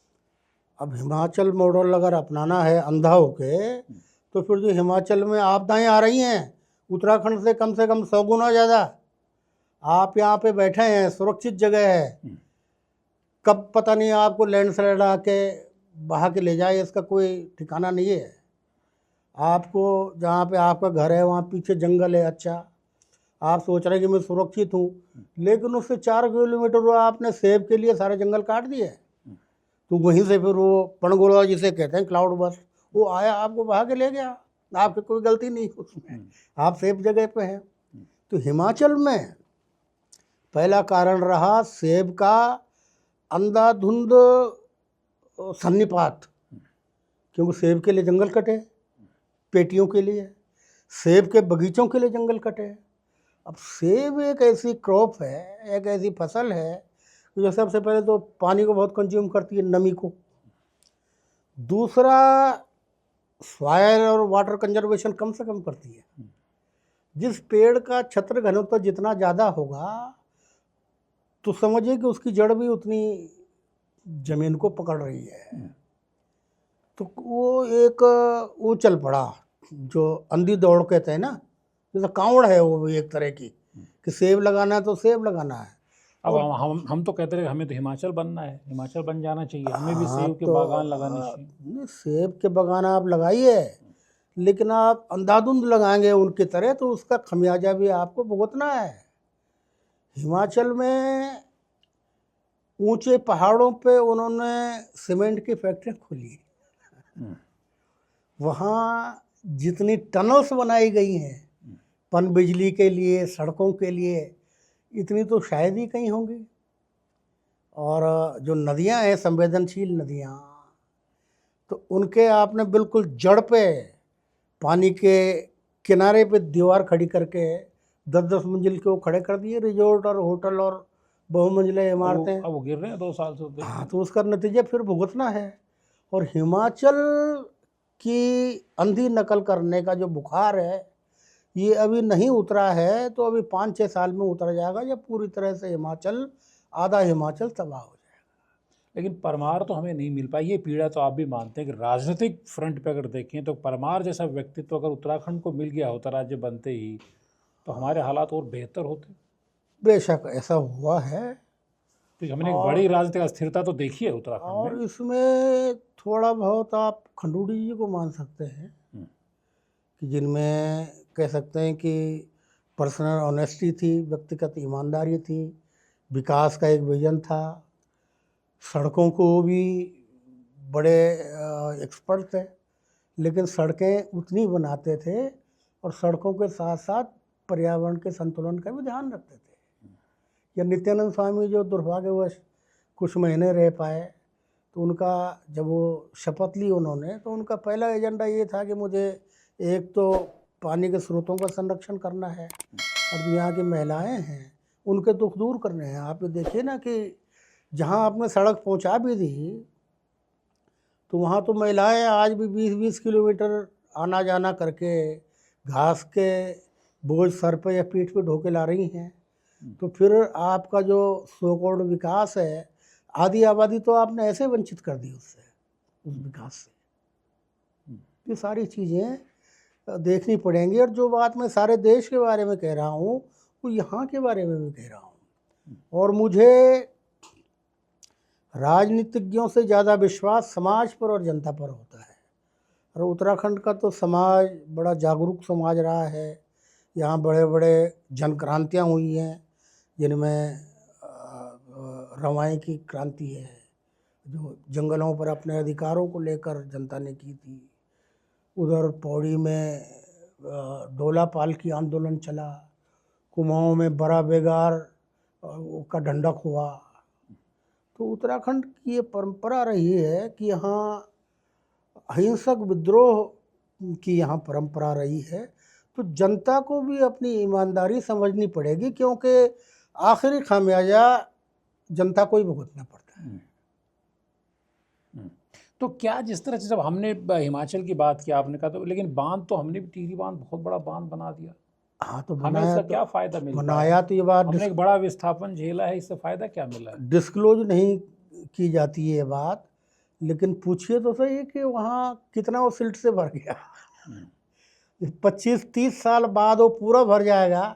अब हिमाचल मॉडल अगर अपनाना है अंधा होके, तो फिर जो हिमाचल में आपदाएं आ रही हैं उत्तराखंड से कम 100 गुना ज़्यादा। आप यहाँ पे बैठे हैं, सुरक्षित जगह है, कब पता नहीं आपको लैंडस्लाइड आके बहा के ले जाए, इसका कोई ठिकाना नहीं है। आपको जहाँ पे आपका घर है वहाँ पीछे जंगल है, अच्छा आप सोच रहे हैं कि मैं सुरक्षित हूँ, लेकिन उससे 4 किलोमीटर आपने सेब के लिए सारे जंगल काट दिए। तो वहीं से फिर वो पणगोला जिसे कहते हैं क्लाउड बर्स्ट, वो आया आपको बहा के ले गया, आपकी कोई गलती नहीं उसमें, आप सेफ जगह पे हैं। तो हिमाचल में पहला कारण रहा सेब का अंधाधुंध सन्निपात, क्योंकि सेब के लिए जंगल कटे, पेटियों के लिए, सेब के बगीचों के लिए जंगल कटे। अब सेब एक ऐसी क्रॉप है, एक ऐसी फसल है जो सबसे पहले तो पानी को बहुत कंज्यूम करती है, नमी को। दूसरा, सॉयल और वाटर कंजर्वेशन कम से कम करती है। जिस पेड़ का छत्र घनत्व जितना ज़्यादा होगा तो समझिए कि उसकी जड़ भी उतनी ज़मीन को पकड़ रही है। तो वो चल पड़ा जो अंधी दौड़ कहते हैं ना, जैसे कांवड़ है वो एक तरह की कि सेब लगाना है तो सेब लगाना है। अब हम तो कहते रहे हमें तो हिमाचल बनना है, हिमाचल बन जाना चाहिए, हमें भी सेब के बागान लगाने चाहिए। सेब के बागान आप लगाइए, लेकिन आप अंधाधुंध लगाएंगे उनकी तरह तो उसका खमियाजा भी आपको भुगतना है। हिमाचल में ऊंचे पहाड़ों पे उन्होंने सीमेंट की फैक्ट्री खोली। वहाँ जितनी टनल्स बनाई गई हैं पनबिजली के लिए, सड़कों के लिए, इतनी तो शायद ही कहीं होंगी। और जो नदियाँ हैं, संवेदनशील नदियाँ, तो उनके आपने बिल्कुल जड़ पे पानी के किनारे पे दीवार खड़ी करके 10-10 मंजिल के वो खड़े कर दिए, रिजोर्ट और होटल और बहुमंजिले इमारतें। अब वो गिर रहे हैं 2 साल से। हाँ, तो उसका नतीजा फिर भुगतना है। और हिमाचल की अंधी नकल करने का जो बुखार है, ये अभी नहीं उतरा है, तो अभी 5-6 साल में उतर जाएगा जब पूरी तरह से हिमाचल, आधा हिमाचल तबाह हो जाएगा। लेकिन परमार तो हमें नहीं मिल पाई। ये पीड़ा तो आप भी मानते हैं कि राजनीतिक फ्रंट पे अगर देखें तो परमार जैसा व्यक्तित्व अगर उत्तराखंड को मिल गया होता राज्य बनते ही, तो हमारे हालात और बेहतर होते। बेशक ऐसा हुआ है। तो हमने एक बड़ी राजनीतिक अस्थिरता तो देखी है उत्तराखंड और में। इसमें थोड़ा बहुत आप खंडूड़ी जी को मान सकते हैं कि जिनमें कह सकते हैं कि पर्सनल ऑनेस्टी थी, व्यक्तिगत ईमानदारी थी, विकास का एक विजन था, सड़कों को भी बड़े एक्सपर्ट थे, लेकिन सड़कें उतनी बनाते थे और सड़कों के साथ साथ पर्यावरण के संतुलन का भी ध्यान रखते थे। या नित्यानंद स्वामी जो दुर्भाग्यवश कुछ महीने रह पाए, तो उनका जब वो शपथ ली उन्होंने, तो उनका पहला एजेंडा ये था कि मुझे एक तो पानी के स्रोतों का संरक्षण करना है और जो यहाँ की महिलाएं हैं उनके दुख दूर करने हैं। आप ये देखिए ना कि जहाँ आपने सड़क पहुँचा भी दी, तो वहाँ तो महिलाएं आज भी 20-20 किलोमीटर आना जाना करके घास के बोझ सर पे या पीठ पे ढोके ला रही हैं। तो फिर आपका जो सो-कॉल्ड विकास है, आधी आबादी तो आपने ऐसे वंचित कर दी उससे, उस विकास से। ये सारी चीज़ें देखनी पड़ेंगी। और जो बात मैं सारे देश के बारे में कह रहा हूँ, वो यहाँ के बारे में भी कह रहा हूँ। और मुझे राजनीतिज्ञों से ज़्यादा विश्वास समाज पर और जनता पर होता है। और उत्तराखंड का तो समाज बड़ा जागरूक समाज रहा है। यहाँ बड़े बड़े जनक्रांतियाँ हुई हैं, जिनमें रवाएं की क्रांति है, जो जंगलों पर अपने अधिकारों को लेकर जनता ने की थी। उधर पौड़ी में डोला पालकी आंदोलन चला, कुमाऊं में बड़ा बेगार का ढंढक हुआ। तो उत्तराखंड की ये परंपरा रही है कि यहाँ अहिंसक विद्रोह की यहाँ परंपरा रही है। तो जनता को भी अपनी ईमानदारी समझनी पड़ेगी, क्योंकि आखिरी खामियाजा जनता को ही भुगतना पड़ता है। तो क्या जिस तरह से जब हमने हिमाचल की बात की, आपने कहा, तो लेकिन बांध तो हमने भी टिहरी बांध बहुत बड़ा बांध बना दिया। हाँ, तो हमें बनाया इसका तो क्या फ़ायदा मिल बनाया तो ये बात हमने एक बड़ा विस्थापन झेला है, इससे फ़ायदा क्या मिला है? डिस्क्लोज नहीं की जाती है ये बात, लेकिन पूछिए तो सही कि वहाँ कितना वो सिल्ट से भर गया। 25-30 साल बाद वो पूरा भर जाएगा,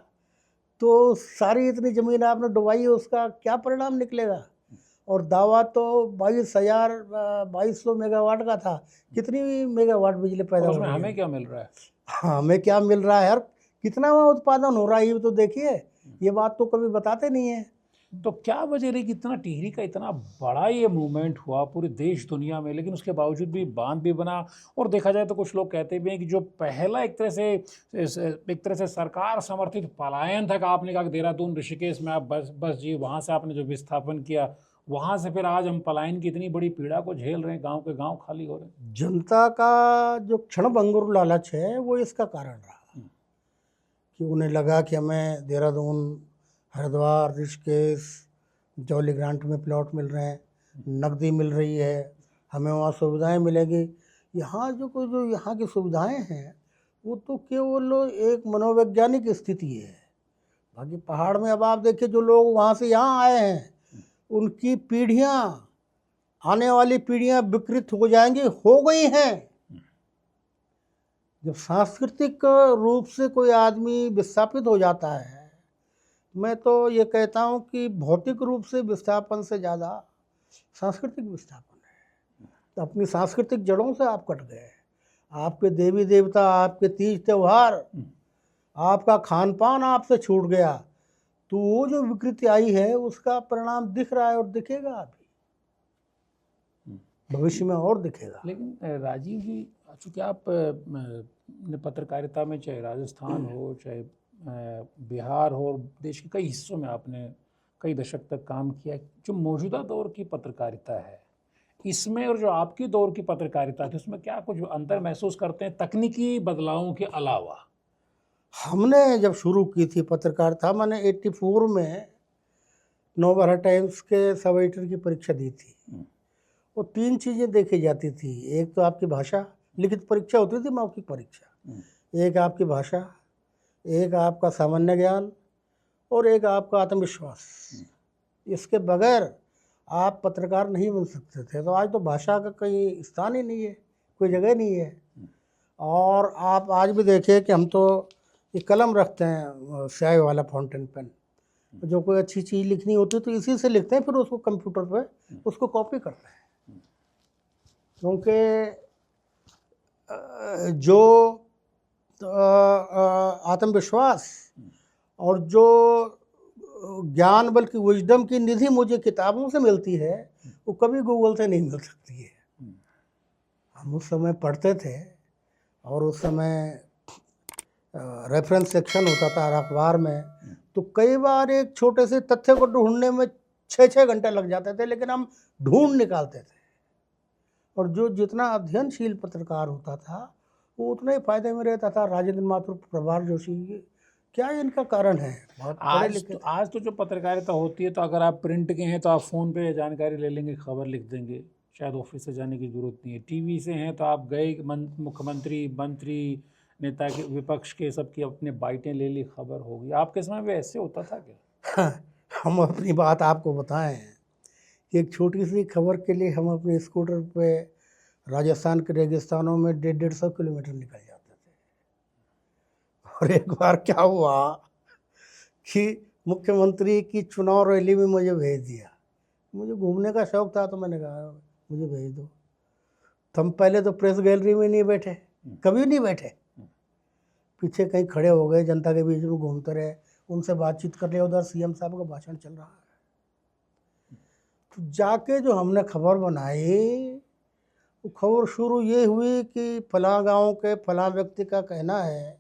तो सारी इतनी ज़मीन आपने डुबाई है, उसका क्या परिणाम निकलेगा? और दावा तो 22,000-2200 मेगावाट का था। कितनी मेगावाट बिजली पैदा हो उसमें रही है? हमें क्या मिल रहा है? हमें क्या मिल रहा है यार? कितना वहाँ उत्पादन हो रहा है, ये तो देखिए। ये बात तो कभी बताते नहीं है। तो क्या वजह रही कि इतना टिहरी का इतना बड़ा ये मूवमेंट हुआ पूरे देश दुनिया में, लेकिन उसके बावजूद भी बांध भी बना? और देखा जाए तो कुछ लोग कहते भी हैं कि जो पहला एक तरह से सरकार समर्थित पलायन था, कि आपने कहा कि देहरादून ऋषिकेश में आप बस जी, वहाँ से आपने जो विस्थापन किया, वहाँ से फिर आज हम पलायन की इतनी बड़ी पीड़ा को झेल रहे हैं, गाँव के गाँव खाली हो रहे हैं। जनता का जो क्षणभंगुर लालच है वो इसका कारण रहा कि उन्हें लगा कि हमें देहरादून, हरिद्वार, ऋषिकेश, जॉलीग्रांट में प्लॉट मिल रहे हैं, नकदी मिल रही है, हमें वहाँ सुविधाएं मिलेगी। यहाँ जो यहाँ की सुविधाएं हैं वो तो केवल एक मनोवैज्ञानिक स्थिति है। बाकी पहाड़ में अब आप देखिए, जो लोग वहाँ से यहाँ आए हैं, उनकी पीढ़ियाँ, आने वाली पीढ़ियाँ विकृत हो जाएंगी, हो गई हैं। जब सांस्कृतिक रूप से कोई आदमी विस्थापित हो जाता है, मैं तो ये कहता हूँ कि भौतिक रूप से विस्थापन से ज़्यादा सांस्कृतिक विस्थापन है। तो अपनी सांस्कृतिक जड़ों से आप कट गए। आपके देवी देवता, आपके तीज त्यौहार, आपका खान पान आपसे छूट गया, तो वो जो विकृति आई है उसका परिणाम दिख रहा है और दिखेगा अभी, भविष्य में और दिखेगा। लेकिन राजीव जी, चूँकि आप ने पत्रकारिता में चाहे राजस्थान हो, चाहे बिहार हो, देश के कई हिस्सों में आपने कई दशक तक काम किया, जो मौजूदा दौर की पत्रकारिता है इसमें और जो आपकी दौर की पत्रकारिता थी उसमें क्या कुछ अंतर महसूस करते हैं तकनीकी बदलावों के अलावा? हमने जब शुरू की थी पत्रकारिता, मैंने 84 में नवभारत टाइम्स के सब एडिटर की परीक्षा दी थी। वो 3 चीज़ें देखी जाती थी। एक तो आपकी भाषा, लिखित परीक्षा होती थी, मौखिक परीक्षा। एक आपकी भाषा, एक आपका सामान्य ज्ञान और एक आपका आत्मविश्वास। इसके बगैर आप पत्रकार नहीं बन सकते थे। तो आज तो भाषा का कहीं स्थान ही नहीं है, कोई जगह नहीं है। और आप आज भी देखिए कि हम तो ये कलम रखते हैं, स्याही वाला फाउंटेन पेन, जो कोई अच्छी चीज़ लिखनी होती है तो इसी से लिखते हैं, फिर उसको कंप्यूटर पे उसको कॉपी करते हैं। क्योंकि जो आत्मविश्वास और जो ज्ञान, बल्कि विजडम की निधि मुझे किताबों से मिलती है, वो कभी गूगल से नहीं मिल सकती है। हम उस समय पढ़ते थे और उस समय रेफरेंस सेक्शन होता था अखबार में, तो कई बार एक छोटे से तथ्य को ढूंढने में 6-6 घंटे लग जाते थे, लेकिन हम ढूंढ निकालते थे। और जो जितना अध्ययनशील पत्रकार होता था वो उतना ही फायदे में रहता था। राजेंद्र माथुर, प्रभार जोशी, क्या इनका कारण है? बहुत पढ़े लिखे थे। आज तो जो पत्रकारिता होती है तो अगर आप प्रिंट के हैं तो आप फ़ोन पे जानकारी ले लेंगे, खबर लिख देंगे, शायद ऑफिस से जाने की ज़रूरत नहीं है। टीवी से हैं तो आप गए, मुख्यमंत्री, मंत्री, नेता के, विपक्ष के, सबकी अपने बाइटें ले ली, खबर होगी। आपके समय में ऐसे होता था क्या? हम अपनी बात आपको बताएं कि एक छोटी सी खबर के लिए हम अपने स्कूटर पे राजस्थान के रेगिस्तानों में 150 किलोमीटर निकल जाते थे। और एक बार क्या हुआ कि मुख्यमंत्री की चुनाव रैली में मुझे भेज दिया। मुझे घूमने का शौक था तो मैंने कहा मुझे भेज दो। तो हम पहले तो प्रेस गैलरी में नहीं बैठे, कभी नहीं बैठे, पीछे कहीं खड़े हो गए, जनता के बीच में घूमते रहे, उनसे बातचीत कर रहे, उधर सीएम साहब का भाषण चल रहा है। तो जाके जो हमने खबर बनाई, वो खबर शुरू ये हुई कि फलां गांव के फलां व्यक्ति का कहना है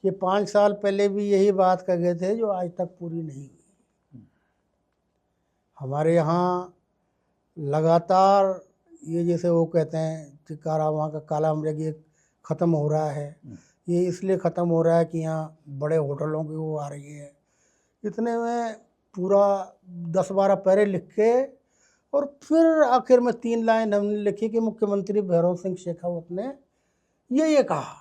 कि 5 साल पहले भी यही बात कर गए थे जो आज तक पूरी नहीं हुई। हमारे यहाँ लगातार ये, जैसे वो कहते हैं कि वहाँ का काला मृग ख़त्म हो रहा है, ये इसलिए ख़त्म हो रहा है कि यहाँ बड़े होटलों की वो आ रही है। इतने में पूरा 10-12 पैरे लिख के और फिर आखिर में 3 लाइन हमने लिखी कि मुख्यमंत्री भैरव सिंह शेखावत ने ये कहा,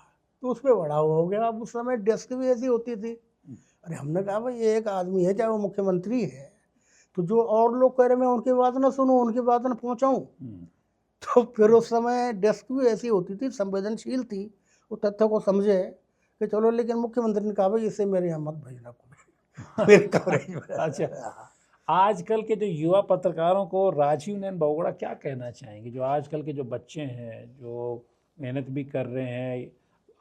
तो उस पर बड़ा हो गया। अब उस समय डेस्क भी ऐसी होती थी। अरे हमने कहा भाई ये एक आदमी है, चाहे वो मुख्यमंत्री है, तो जो और लोग कह रहे मैं उनकी बात ना सुनूं, उनकी बात ना पहुंचाऊं। तो फिर उस समय डेस्क भी ऐसी होती थी, संवेदनशील थी, वो तथ्य को समझे कि चलो, लेकिन मुख्यमंत्री ने कहा भाई इससे मेरे यहाँ मत भेजना कोई मेरे कवरेज में। अच्छा, आजकल के जो युवा पत्रकारों को राजीव नयन बहुगुणा क्या कहना चाहेंगे? जो आजकल के जो बच्चे हैं, जो मेहनत भी कर रहे हैं,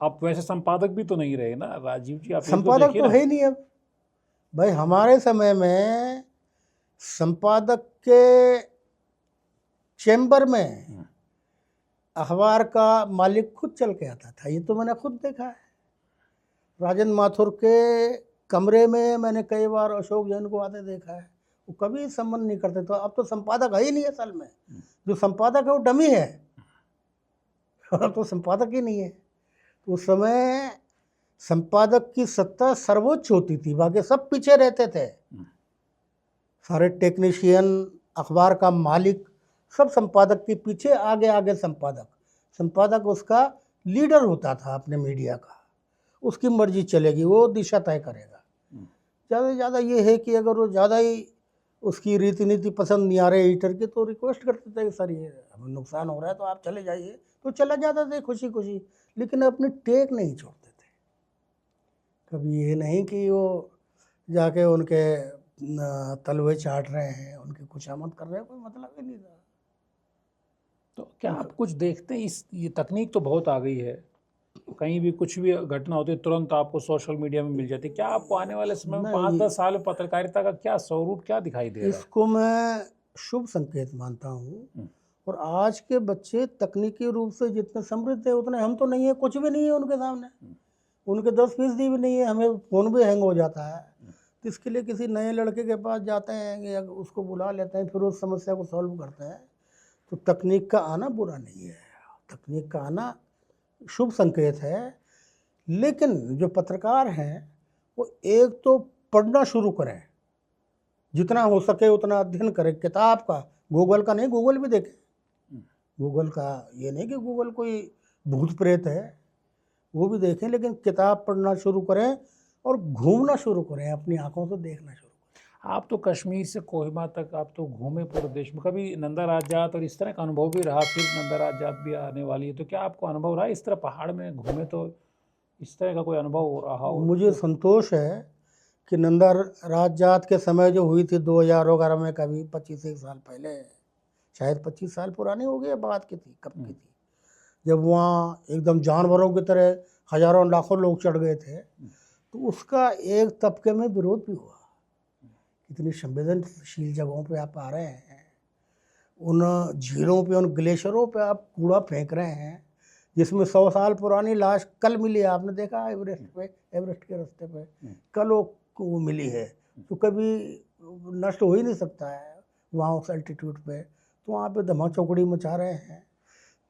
आप वैसे संपादक भी तो नहीं रहे ना राजीव जी, आप संपादक तो है ही नहीं अब भाई। हमारे समय में संपादक के चैम्बर में अखबार का मालिक खुद चल के आता था, ये तो मैंने खुद देखा है। राजेंद्र माथुर के कमरे में मैंने कई बार अशोक जैन को आते देखा है, वो कभी संबंध नहीं करते। तो अब तो संपादक है ही नहीं असल में, जो संपादक है वो डमी है, अब तो संपादक ही नहीं है। तो उस समय संपादक की सत्ता सर्वोच्च होती थी, बाकी सब पीछे रहते थे। सारे टेक्नीशियन, अखबार का मालिक, सब संपादक के पीछे, आगे आगे संपादक उसका लीडर होता था अपने मीडिया का, उसकी मर्जी चलेगी, वो दिशा तय करेगा। ज़्यादा से ज़्यादा ये है कि अगर वो ज़्यादा ही उसकी रीति नीति पसंद नहीं आ रहे एडिटर की, तो रिक्वेस्ट करते थे सर ये हमें नुकसान हो रहा है तो आप चले जाइए, तो चला जाता थे खुशी खुशी, लेकिन अपनी टेक नहीं छोड़ते थे। कभी ये नहीं कि वो जाके उनके तलवे चाट रहे हैं, उनकी खुशामद कर रहे हैं, कोई मतलब ही नहीं था। तो क्या आप कुछ देखते हैं, इस ये तकनीक तो बहुत आ गई है, कहीं भी कुछ भी घटना होती है तुरंत आपको सोशल मीडिया में मिल जाती है, क्या आपको आने वाले समय में नहीं, 5-10 साल में पत्रकारिता का क्या स्वरूप क्या दिखाई दे रहा है? इसको मैं शुभ संकेत मानता हूँ। हम्म, और आज के बच्चे तकनीकी रूप से जितने समृद्ध है उतने हम तो नहीं है, कुछ भी नहीं है उनके सामने। उनके 10% भी नहीं है, हमें फ़ोन भी हैंग हो जाता है। तो इसके लिए किसी नए लड़के के पास जाते हैं या उसको बुला लेते हैं, फिर उस समस्या को सॉल्व करते हैं। तो तकनीक का आना बुरा नहीं है, तकनीक का आना शुभ संकेत है। लेकिन जो पत्रकार हैं वो एक तो पढ़ना शुरू करें, जितना हो सके उतना अध्ययन करें किताब का, गूगल का नहीं, गूगल भी देखें। गूगल का ये नहीं कि गूगल कोई भूत प्रेत है, वो भी देखें, लेकिन किताब पढ़ना शुरू करें और घूमना शुरू करें, अपनी आंखों से देखना शुरू करें। आप तो कश्मीर से कोहिमा तक आप तो घूमे पूरे देश में, कभी नंदा राजजात और इस तरह का अनुभव भी रहा, फिर नंदा राजजात भी आने वाली है, तो क्या आपको अनुभव रहा इस तरह पहाड़ में घूमे, तो इस तरह का कोई अनुभव हो रहा हो? मुझे संतोष है कि नंदा राज जात के समय जो हुई थी 2011 में, कभी 25 एक साल पहले, शायद 25 साल पुरानी हो गई, बात की थी, कब की थी, जब वहाँ एकदम जानवरों की तरह हजारों लाखों लोग चढ़ गए थे, तो उसका एक तबके में विरोध भी हुआ। इतनी संवेदनशील जगहों पे आप आ रहे हैं, उन झीलों पे, उन ग्लेशियरों पे आप कूड़ा फेंक रहे हैं, जिसमें 100 साल पुरानी लाश कल मिली है, आपने देखा एवरेस्ट पे, एवरेस्ट के रास्ते पे कल वो मिली है, तो कभी नष्ट हो ही नहीं सकता है वहाँ उस एल्टीट्यूड पे। तो वहाँ पे धमा चौकड़ी मचा रहे हैं।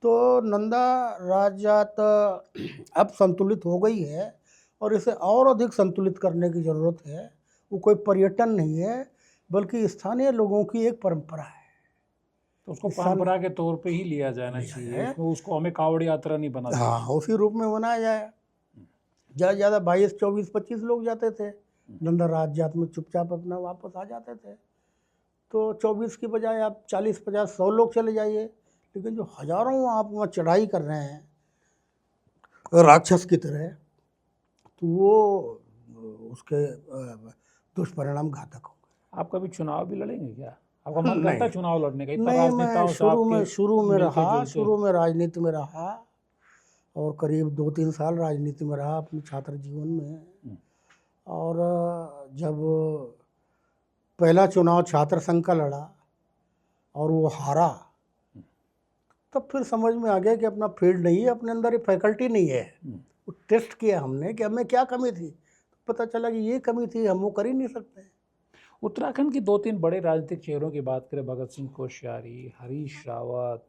तो नंदा राजजात अब संतुलित हो गई है और इसे और अधिक संतुलित करने की ज़रूरत है। वो कोई पर्यटन नहीं है, बल्कि स्थानीय लोगों की एक परंपरा है। तो उसको परंपरा के तौर पे ही लिया जाना चाहिए, उसको हमें कावड़ यात्रा नहीं बना हाँ, उसी रूप में मनाया जाए। ज़्यादा ज़्यादा 22, 24, 25 लोग जाते थे नंदा राज जात में, चुपचाप अपना वापस आ जाते थे। तो 24 की बजाय आप 40, 50, 100 लोग चले जाइए, लेकिन जो हजारों आप वहाँ चढ़ाई कर रहे हैं राक्षस की तरह, तो वो उसके दुष्परिणाम घातक होंगे। आप कभी चुनाव भी लड़ेंगे क्या? आपका मन करता है चुनाव लड़ने का? इतना नहीं, मैं राजनेताओं से आपके शुरू में मिलते रहा, जुलते? शुरू में राजनीति में रहा और करीब 2-3 साल राजनीति में रहा अपने छात्र जीवन में। और जब पहला चुनाव छात्र संघ का लड़ा और वो हारा, तब फिर समझ में आ गया कि अपना फील्ड नहीं है, अपने अंदर ये फैकल्टी नहीं है। वो टेस्ट किया हमने कि हमें क्या कमी थी, तो पता चला कि ये कमी थी, हम वो कर ही नहीं सकते। उत्तराखंड की 2-3 बड़े राजनीतिक चेहरों की बात करें, भगत सिंह कोश्यारी, हरीश रावत,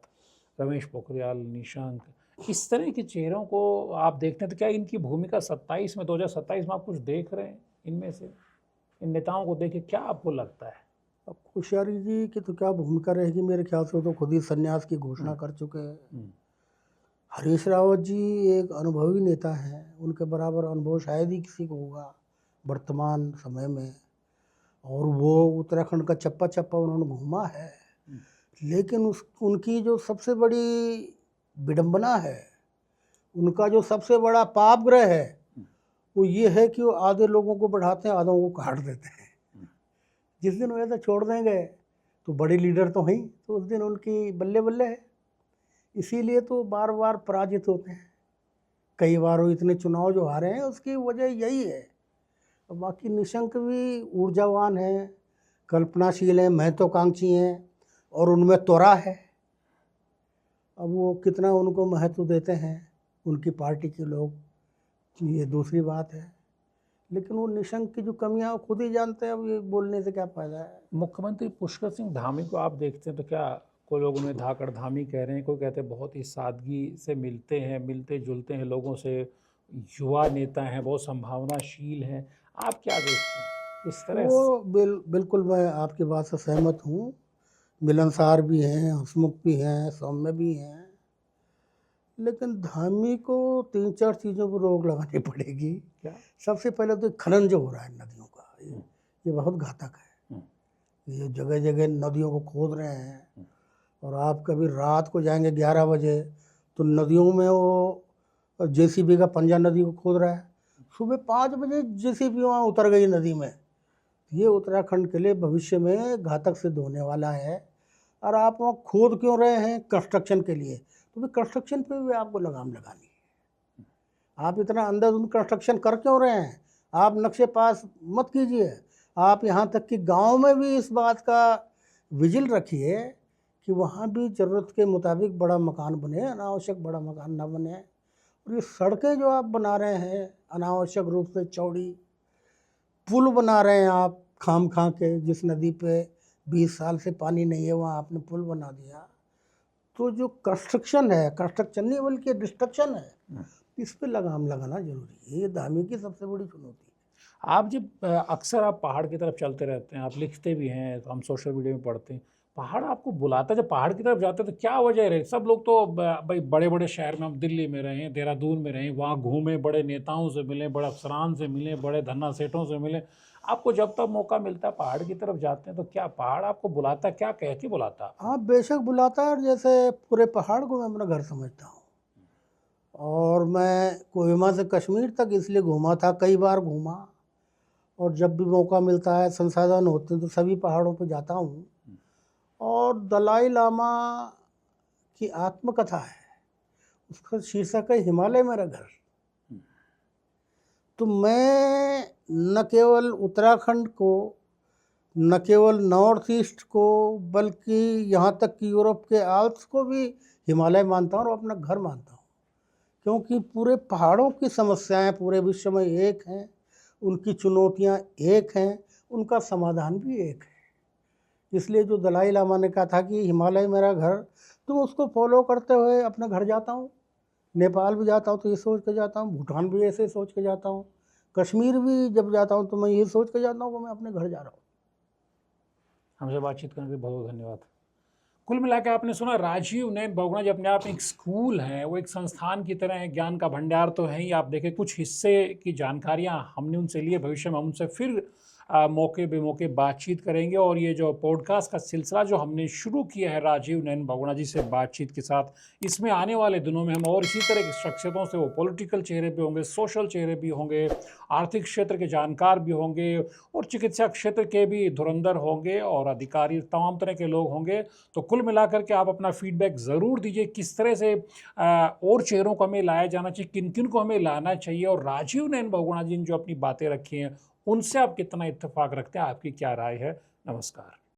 रमेश पोखरियाल निशंक, इस तरह के चेहरों को आप देखते हैं, तो क्या इनकी भूमिका 2027 में आप कुछ देख रहे हैं इनमें से? इन नेताओं को देख के क्या आपको लगता है? अब कोश्यारी जी की तो क्या भूमिका रहेगी, मेरे ख्याल से वो तो खुद ही संन्यास की घोषणा कर चुके हैं। हरीश रावत जी एक अनुभवी नेता हैं, उनके बराबर अनुभव शायद ही किसी को होगा वर्तमान समय में। और वो उत्तराखंड का चप्पा चप्पा उन्होंने घूमा है। लेकिन उनकी जो सबसे बड़ी विडंबना है, उनका जो सबसे बड़ा पापग्रह है, वो ये है कि वो आधे लोगों को बढ़ाते हैं, आधों को काट देते हैं। जिस दिन वो ऐसा छोड़ देंगे तो बड़े लीडर तो हैं, तो उस दिन उनकी बल्ले बल्ले है। इसीलिए तो बार बार पराजित होते हैं। कई बार वो इतने चुनाव जो हारे हैं, उसकी वजह यही है। और बाकी निशंक भी ऊर्जावान हैं, कल्पनाशील हैं, महत्वाकांक्षी हैं और उनमें त्वरा है। अब वो कितना उनको महत्व देते हैं उनकी पार्टी के लोग, ये दूसरी बात है। लेकिन वो निशंक की जो कमियां वो खुद ही जानते हैं, अब ये बोलने से क्या फ़ायदा है। मुख्यमंत्री पुष्कर सिंह धामी को आप देखते हैं तो क्या, कोई लोग उन्हें धाकड़ धामी कह रहे हैं, कोई कहते हैं बहुत ही सादगी से मिलते हैं, मिलते जुलते हैं लोगों से, युवा नेता हैं, बहुत संभावनाशील हैं, आप क्या देखते हैं इस तरह? वो बिल्कुल मैं आपकी बात से सहमत हूँ। मिलनसार भी हैं, हंसमुख भी हैं, सौम्य भी हैं। लेकिन धामी को 3-4 चीज़ों पर रोक लगानी पड़ेगी। क्या? सबसे पहले तो खनन जो हो रहा है नदियों का, ये बहुत घातक है। ये जगह जगह नदियों को खोद रहे हैं और आप कभी रात को जाएंगे 11 बजे तो नदियों में वो जेसीबी का पंजा नदी को खोद रहा है। सुबह 5 बजे जेसीबी वहाँ उतर गई नदी में। ये उत्तराखंड के लिए भविष्य में घातक सिद्ध होने वाला है और आप वहाँ खोद क्यों रहे हैं? कंस्ट्रक्शन के लिए। तो फिर कंस्ट्रक्शन पे भी आपको लगाम लगानी है। आप इतना अंधाधुंध कंस्ट्रक्शन कर क्यों रहे हैं? आप नक्शे पास मत कीजिए। आप यहाँ तक कि गांव में भी इस बात का विजिल रखिए कि वहाँ भी ज़रूरत के मुताबिक बड़ा मकान बने, अनावश्यक बड़ा मकान ना बने। और ये सड़कें जो आप बना रहे हैं अनावश्यक रूप से चौड़ी, पुल बना रहे हैं आप खाम खा के, जिस नदी पे 20 साल से पानी नहीं है वहाँ आपने पुल बना दिया। तो जो कंस्ट्रक्शन है, कंस्ट्रक्शन नहीं बल्कि डिस्ट्रक्शन है, इस पे लगाम लगाना जरूरी है। ये धामी की सबसे बड़ी चुनौती है। आप जब अक्सर आप पहाड़ की तरफ चलते रहते हैं, आप लिखते भी हैं, हम सोशल मीडिया में पढ़ते हैं, पहाड़ आपको बुलाता है। जब पहाड़ की तरफ जाते हैं तो क्या वजह रहे? सब लोग तो भाई बड़े बड़े शहर में, हम दिल्ली में रहे, देहरादून में रहे, वहाँ घूमे, बड़े नेताओं से मिले, बड़े अफसरान से मिले, बड़े धन्ना सेठों से मिले। आपको जब तक मौका मिलता है पहाड़ की तरफ जाते हैं तो क्या पहाड़ आपको बुलाता है? क्या कह के बुलाता है आपको? हाँ बेशक बुलाता है, और जैसे पूरे पहाड़ को मैं अपना घर समझता हूँ। और मैं कोहिमा से कश्मीर तक इसलिए घूमा था, कई बार घूमा, और जब भी मौका मिलता है, संसाधन होते हैं, तो सभी पहाड़ों पे जाता हूँ। और दलाई लामा की आत्मकथा है, उसका शीर्षक है हिमालय मेरा घर। तो मैं न केवल उत्तराखंड को, न केवल नॉर्थ ईस्ट को, बल्कि यहाँ तक कि यूरोप के आल्प्स को भी हिमालय मानता हूँ और अपना घर मानता हूँ। क्योंकि पूरे पहाड़ों की समस्याएं पूरे विश्व में एक हैं, उनकी चुनौतियां एक हैं, उनका समाधान भी एक है। इसलिए जो दलाई लामा ने कहा था कि हिमालय मेरा घर, तो उसको फॉलो करते हुए अपने घर जाता हूँ। नेपाल भी जाता हूँ तो ये सोच के जाता हूँ, भूटान भी ऐसे सोच के जाता हूँ, कश्मीर भी जब जाता हूँ तो मैं ये सोच के जाता हूँ कि मैं अपने घर जा रहा हूँ। हमसे बातचीत करने के लिए बहुत बहुत धन्यवाद। कुल मिला के आपने सुना, राजीव नयन बहुगुणा जी अपने आप में एक स्कूल है, वो एक संस्थान की तरह है, ज्ञान का भंडार तो है ही। आप देखें कुछ हिस्से की जानकारियां हमने उनसे लिए, भविष्य में हम उनसे फिर मौके बेमौके बातचीत करेंगे। और ये जो पॉडकास्ट का सिलसिला जो हमने शुरू किया है राजीव नयन बहुगुणा जी से बातचीत के साथ, इसमें आने वाले दिनों में हम और इसी तरह की शख्सियतों से, वो पॉलिटिकल चेहरे भी होंगे, सोशल चेहरे भी होंगे, आर्थिक क्षेत्र के जानकार भी होंगे, और चिकित्सा क्षेत्र के भी धुरंधर होंगे, और अधिकारी, तमाम तरह के लोग होंगे। तो कुल मिलाकर के आप अपना फीडबैक ज़रूर दीजिए, किस तरह से और चेहरों को हमें लाया जाना चाहिए, किन किन को हमें लाना चाहिए, और राजीव नयन बहुगुणा जी ने जो अपनी बातें रखी हैं उनसे आप कितना इत्तेफाक रखते हैं, आपकी क्या राय है? नमस्कार।